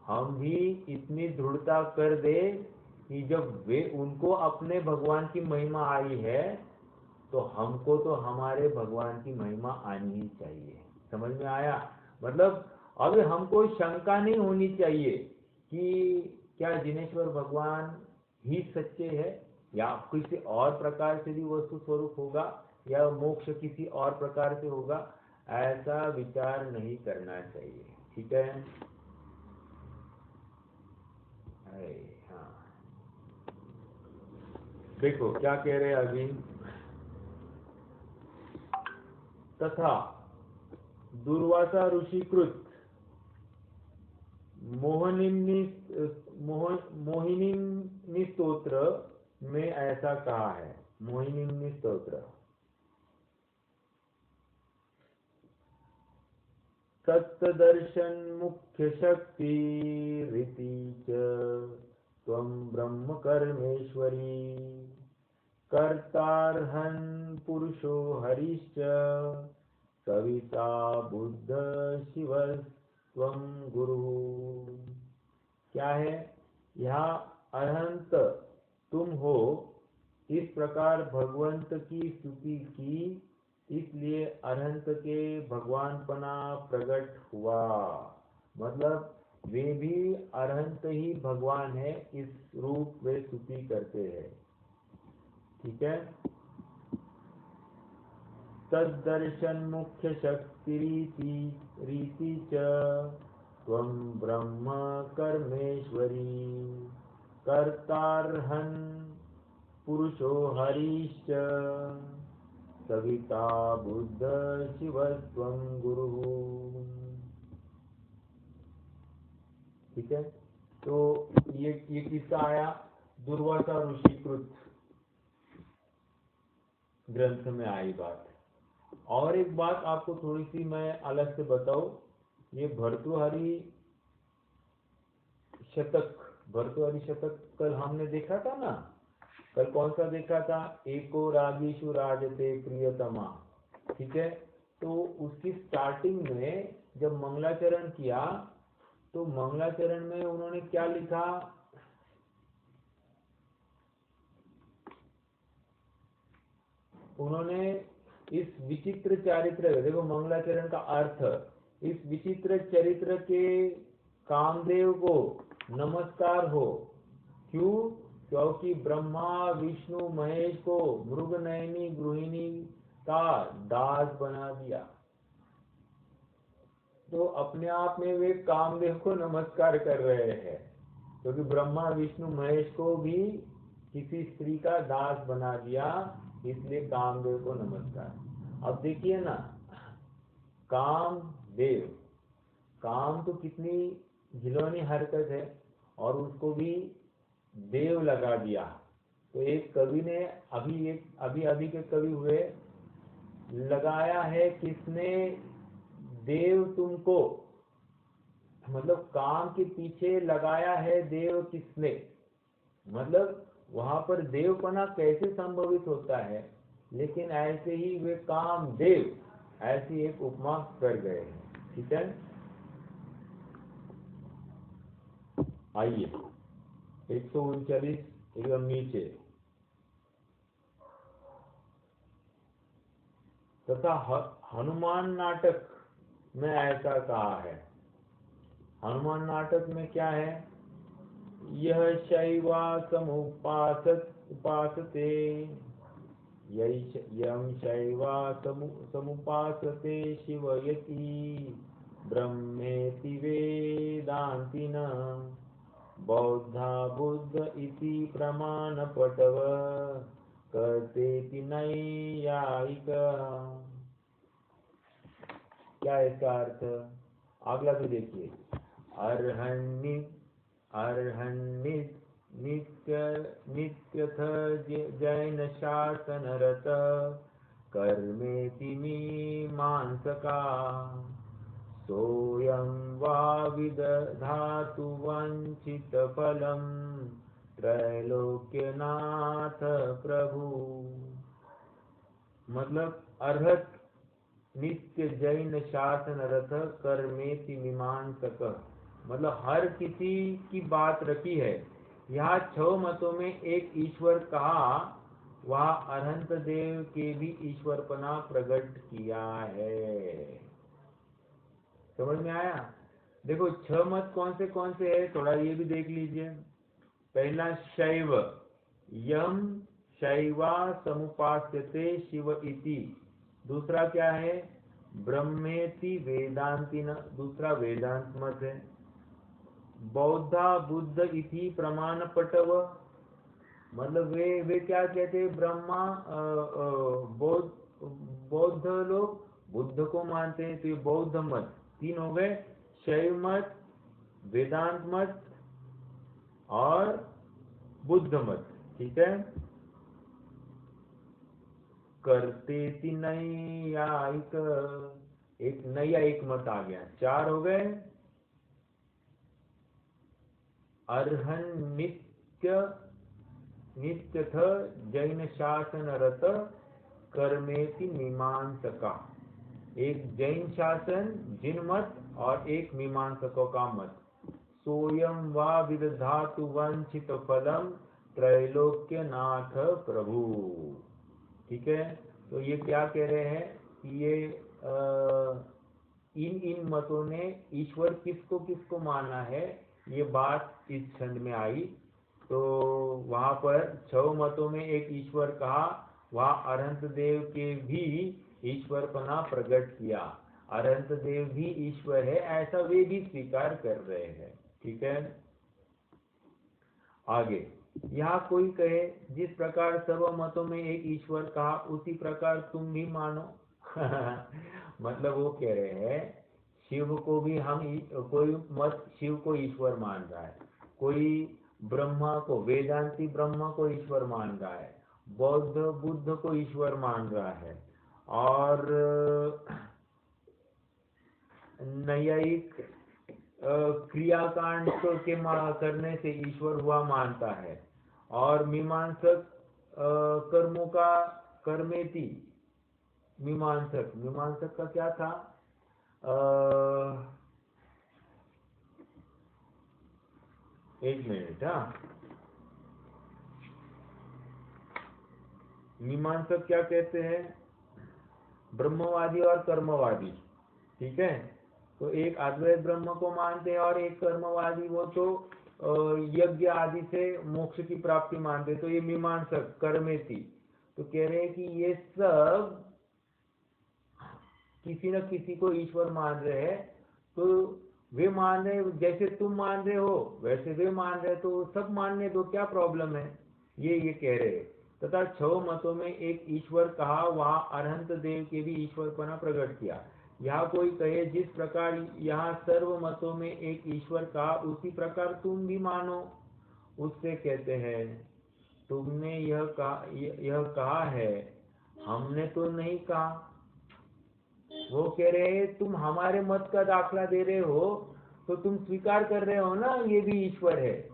हम भी इतनी दृढ़ता कर दे कि जब वे उनको अपने भगवान की महिमा आई है, तो हमको तो हमारे भगवान की महिमा आनी ही चाहिए। समझ में आया? मतलब अब हमको शंका नहीं होनी चाहिए कि क्या जिनेश्वर भगवान ही सच्चे है, या किसी और प्रकार से भी वस्तु स्वरूप होगा, या मोक्ष किसी और प्रकार से होगा, ऐसा विचार नहीं करना चाहिए। ठीक है? हाँ, देखो क्या कह रहे हैं अभी। तथा दुर्वासा ऋषिकृत मोहिनी स्तोत्र में ऐसा कहा है। मोहिनी स्तोत्र, तत्दर्शन मुख्य शक्ति रीति च त्वं ब्रह्म कर्मेश्वरी कर्तारहन् पुरुषो हरिश्च सविता बुद्ध शिव त्वं गुरु। क्या है? यहाँ अरहंत तुम हो, इस प्रकार भगवंत की स्तुति की, इसलिए अरहंत के भगवानपना प्रकट हुआ। मतलब वे भी अरहंत ही भगवान है, इस रूप वे स्तुति करते हैं। ठीक है, तद्दर्शन मुख्य शक्ति रीति च त्वं ब्रह्म कर्मेश्वरी कर्तारहन् पुरुषो हरिश्च सविता बुद्ध शिव त्वं गुरु। ठीक है, तो ये किसका आया? दुर्वासा ऋषिकृत ग्रंथ में आई बात। और एक बात आपको थोड़ी सी मैं अलग से बताऊं, ये भर्तृहरि शतक कल हमने देखा था ना। कल कौन सा देखा था? एको रागेशु राजते प्रियतमा। ठीक है, तो उसकी स्टार्टिंग में जब मंगलाचरण किया तो मंगलाचरण में उन्होंने क्या लिखा, उन्होंने इस विचित्र चारित्र, देखो मंगलाचरण का अर्थ, इस विचित्र चरित्र के कामदेव को नमस्कार हो। क्यों? क्योंकि ब्रह्मा विष्णु महेश को मृगनयनी गृहिणी का दास बना दिया। तो अपने आप में वे कामदेव को नमस्कार कर रहे हैं, क्योंकि ब्रह्मा विष्णु महेश को भी किसी स्त्री का दास बना दिया, इसलिए कामदेव को नमस्कार। अब देखिए ना, कामदेव, काम तो कितनी घिनौनी हरकत है और उसको भी देव लगा दिया। तो एक कवि ने अभी के कवि हुए, लगाया है किसने देव तुमको, मतलब काम के पीछे लगाया है देव किसने, मतलब वहां पर देवपना कैसे संभवित होता है। लेकिन ऐसे ही वे कामदेव, ऐसी एक उपमा कर गए हैं। ठीक है, आइए 139 एकदम नीचे। तथा हनुमान नाटक में ऐसा कहा है। हनुमान नाटक में क्या है, यह शैवा उपासते, यं शैवा समुपासते शिवयति ब्रह्मेति वेदांतिन बौद्धा बुद्ध इति प्रमाण पटव करतेति नैयायिक। क्या है इसका अर्थ? अगला भी देखिए, नित्यथ जैन शासनरत कर्मेति मीमांसका सोऽयं वा विदधातु वंचित फलं त्रैलोक्यनाथ प्रभु। मतलब अर्हत नित्य जैन शासन रथ कर्मेति मीमांसक, मतलब हर किसी की बात रखी है। यहाँ 6 मतों में एक ईश्वर कहा, वहाँ अनंत देव के भी ईश्वरपना प्रकट किया है। समझ में आया? देखो 6 मत कौन से है, थोड़ा ये भी देख लीजिए। पहला शैव, यम शैवा समुपास्यते शिव इति। दूसरा क्या है, ब्रह्मेति वेदांति न, दूसरा वेदांत मत है। बौद्धा बुद्ध इति प्रमाण पटव, मतलब वे क्या कहते हैं, ब्रह्मा बौद्ध लोग बुद्ध को मानते हैं, तो ये बौद्ध मत 3 हो गए, शैव मत, वेदांत मत और बुद्ध मत। ठीक है, करते नैयायिक, एक नैयायिक मत आ गया, 4 हो गए। अर्हन नित्यथ जैन शासन रत कर्मेति मीमांसका, एक जैन शासन जिन मत और एक मीमांसकों का मत। सोयम वा विदधातु वंचित फलम त्रैलोक्य नाथ प्रभु। ठीक है, तो ये क्या कह रहे हैं कि ये इन मतों ने ईश्वर किसको माना है, ये बात इस छंद में आई। तो वहां पर 6 मतों में एक ईश्वर कहा, वहां अनंत देव के भी ईश्वरपना प्रकट किया। अनंत देव भी ईश्वर है ऐसा वे भी स्वीकार कर रहे हैं। ठीक है, आगे यहाँ कोई कहे, जिस प्रकार सब मतों में एक ईश्वर कहा उसी प्रकार तुम भी मानो। मतलब वो कह रहे हैं शिव को भी हम, कोई मत शिव को ईश्वर मान रहा है, कोई ब्रह्मा को, वेदांती ब्रह्मा को ईश्वर मान रहा है, बौद्ध बुद्ध को ईश्वर मान रहा है, और नैयायिक क्रियाकांड के करने से ईश्वर हुआ मानता है, और मीमांसक कर्मों का कर्मेति मीमांसक का क्या था? एक मिनट। हाँ, मीमांसक क्या कहते हैं? ब्रह्मवादी और कर्मवादी। ठीक है, तो एक अद्वैत ब्रह्म को मानते हैं और एक कर्मवादी, वो तो यज्ञ आदि से मोक्ष की प्राप्ति मानते। तो ये मीमांसक कर्मेति तो कह रहे हैं कि ये सब किसी न किसी को ईश्वर मान रहे हैं। तो वे मान रहे, जैसे तुम मान रहे हो वैसे वे मान रहे, तो सब मानने दो, क्या प्रॉब्लम है? ये कह रहे हैं। तथा 6 मतों में एक ईश्वर कहा, वहाँ अरहंत देव के भी ईश्वरपना प्रकट किया। यहाँ कोई कहे जिस प्रकार यहाँ सर्व मतों में एक ईश्वर कहा, उसी प्रकार तुम भी मानो। उससे कहते हैं, तुमने यह कहा है, हमने तो नहीं कहा। वो कह रहे हैं तुम हमारे मत का दाखला दे रहे हो, तो तुम स्वीकार कर रहे हो ना ये भी ईश्वर है।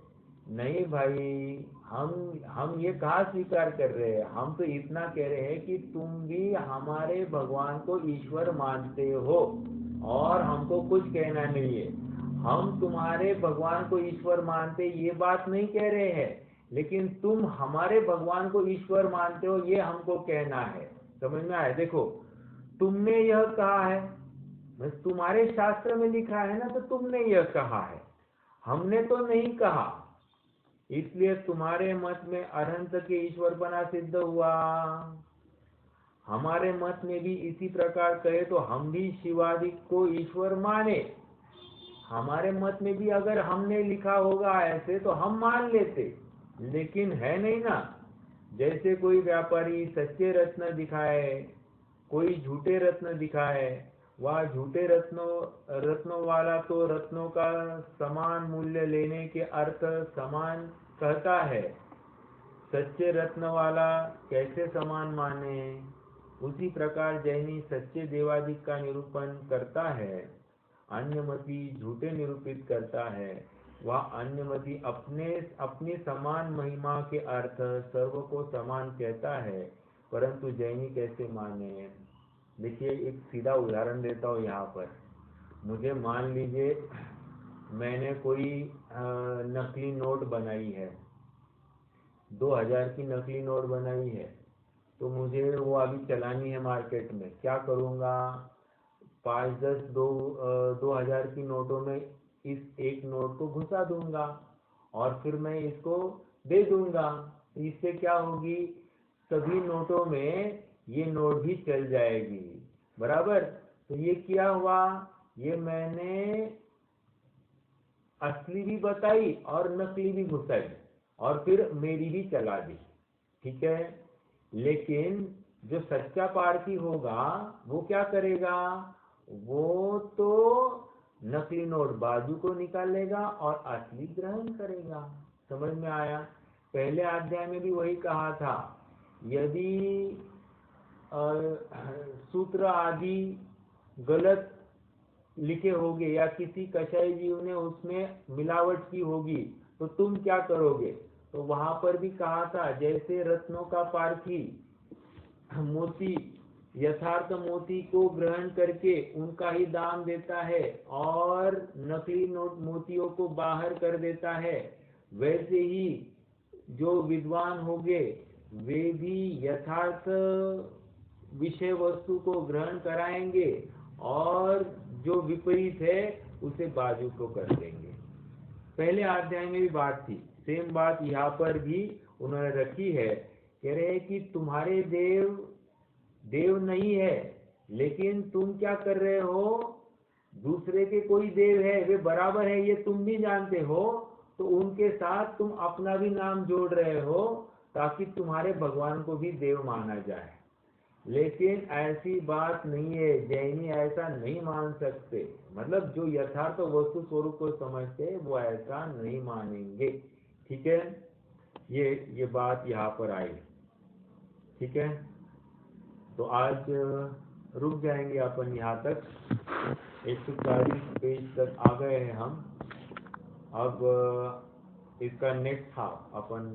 नहीं भाई, हम ये कहाँ स्वीकार कर रहे हैं? हम तो इतना कह रहे हैं कि तुम भी हमारे भगवान को ईश्वर मानते हो और हमको कुछ कहना नहीं है। हम तुम्हारे भगवान को ईश्वर मानते ये बात नहीं कह रहे हैं, लेकिन तुम हमारे भगवान को ईश्वर मानते हो ये हमको कहना है। समझ में आया? देखो, तुमने यह कहा है, बस तुम्हारे शास्त्र में लिखा है ना, तो तुमने यह कहा है, हमने तो नहीं कहा। इसलिए तुम्हारे मत में अरहंत के ईश्वरपना सिद्ध हुआ। हमारे मत में भी इसी प्रकार कहे तो हम भी शिवादि को ईश्वर माने। हमारे मत में भी अगर हमने लिखा होगा ऐसे तो हम मान लेते, लेकिन है नहीं ना। जैसे कोई व्यापारी सच्चे रत्न दिखाए, कोई झूठे रत्न दिखाए, वह झूठे रत्नों वाला तो रत्नों का समान मूल्य लेने के अर्थ समान कहता है, सच्चे रत्न वाला कैसे समान माने? उसी प्रकार जैनी सच्चे देवादिक का निरूपण करता है, अन्यमति झूठे निरूपित करता है। वह अन्यमति अपनी समान महिमा के अर्थ सर्व को समान कहता है, परंतु जैनी कैसे माने? देखिए, एक सीधा उदाहरण देता हूँ यहाँ पर। मुझे मान लीजिए मैंने कोई नकली नोट बनाई है, 2000 की नकली नोट बनाई है, तो मुझे वो अभी चलानी है मार्केट में। क्या करूँगा? 5-10 2000 की नोटों में इस एक नोट को घुसा दूंगा और फिर मैं इसको दे दूंगा। इससे क्या होगी? सभी नोटों में ये नोट भी चल जाएगी, बराबर। तो ये क्या हुआ? ये मैंने असली भी बताई और नकली भी घुसाई और फिर मेरी भी चला दी। ठीक है, लेकिन जो सच्चा पारखी होगा वो क्या करेगा? वो तो नकली नोट बाजू को निकालेगा और असली ग्रहण करेगा। समझ में आया? पहले अध्याय में भी वही कहा था, यदि सूत्र आदि गलत लिखे होंगे या किसी कसाई जीव ने उसमें मिलावट की होगी तो तुम क्या करोगे? तो वहां पर भी कहा था, जैसे रत्नों का पारखी मोती यथार्थ मोती को ग्रहण करके उनका ही दाम देता है और नकली मोतियों को बाहर कर देता है, वैसे ही जो विद्वान होंगे वे भी यथार्थ विषय वस्तु को ग्रहण कराएंगे और जो विपरीत है उसे बाजू को कर देंगे। पहले अध्याय में भी बात थी, सेम बात यहाँ पर भी उन्होंने रखी है। कह रहे हैं कि तुम्हारे देव नहीं है, लेकिन तुम क्या कर रहे हो? दूसरे के कोई देव है, वे बराबर है, ये तुम भी जानते हो, तो उनके साथ तुम अपना भी नाम जोड़ रहे हो ताकि तुम्हारे भगवान को भी देव माना जाए। लेकिन ऐसी बात नहीं है, जैनी ऐसा नहीं मान सकते। मतलब जो यथार्थ वस्तु स्वरूप को समझते वो ऐसा नहीं मानेंगे। ठीक है, ये बात यहाँ पर आई। ठीक है, तो आज रुक जाएंगे अपन यहाँ तक, 140 पेज तक आ गए हैं हम। अब इसका नेक्स्ट हाफ अपन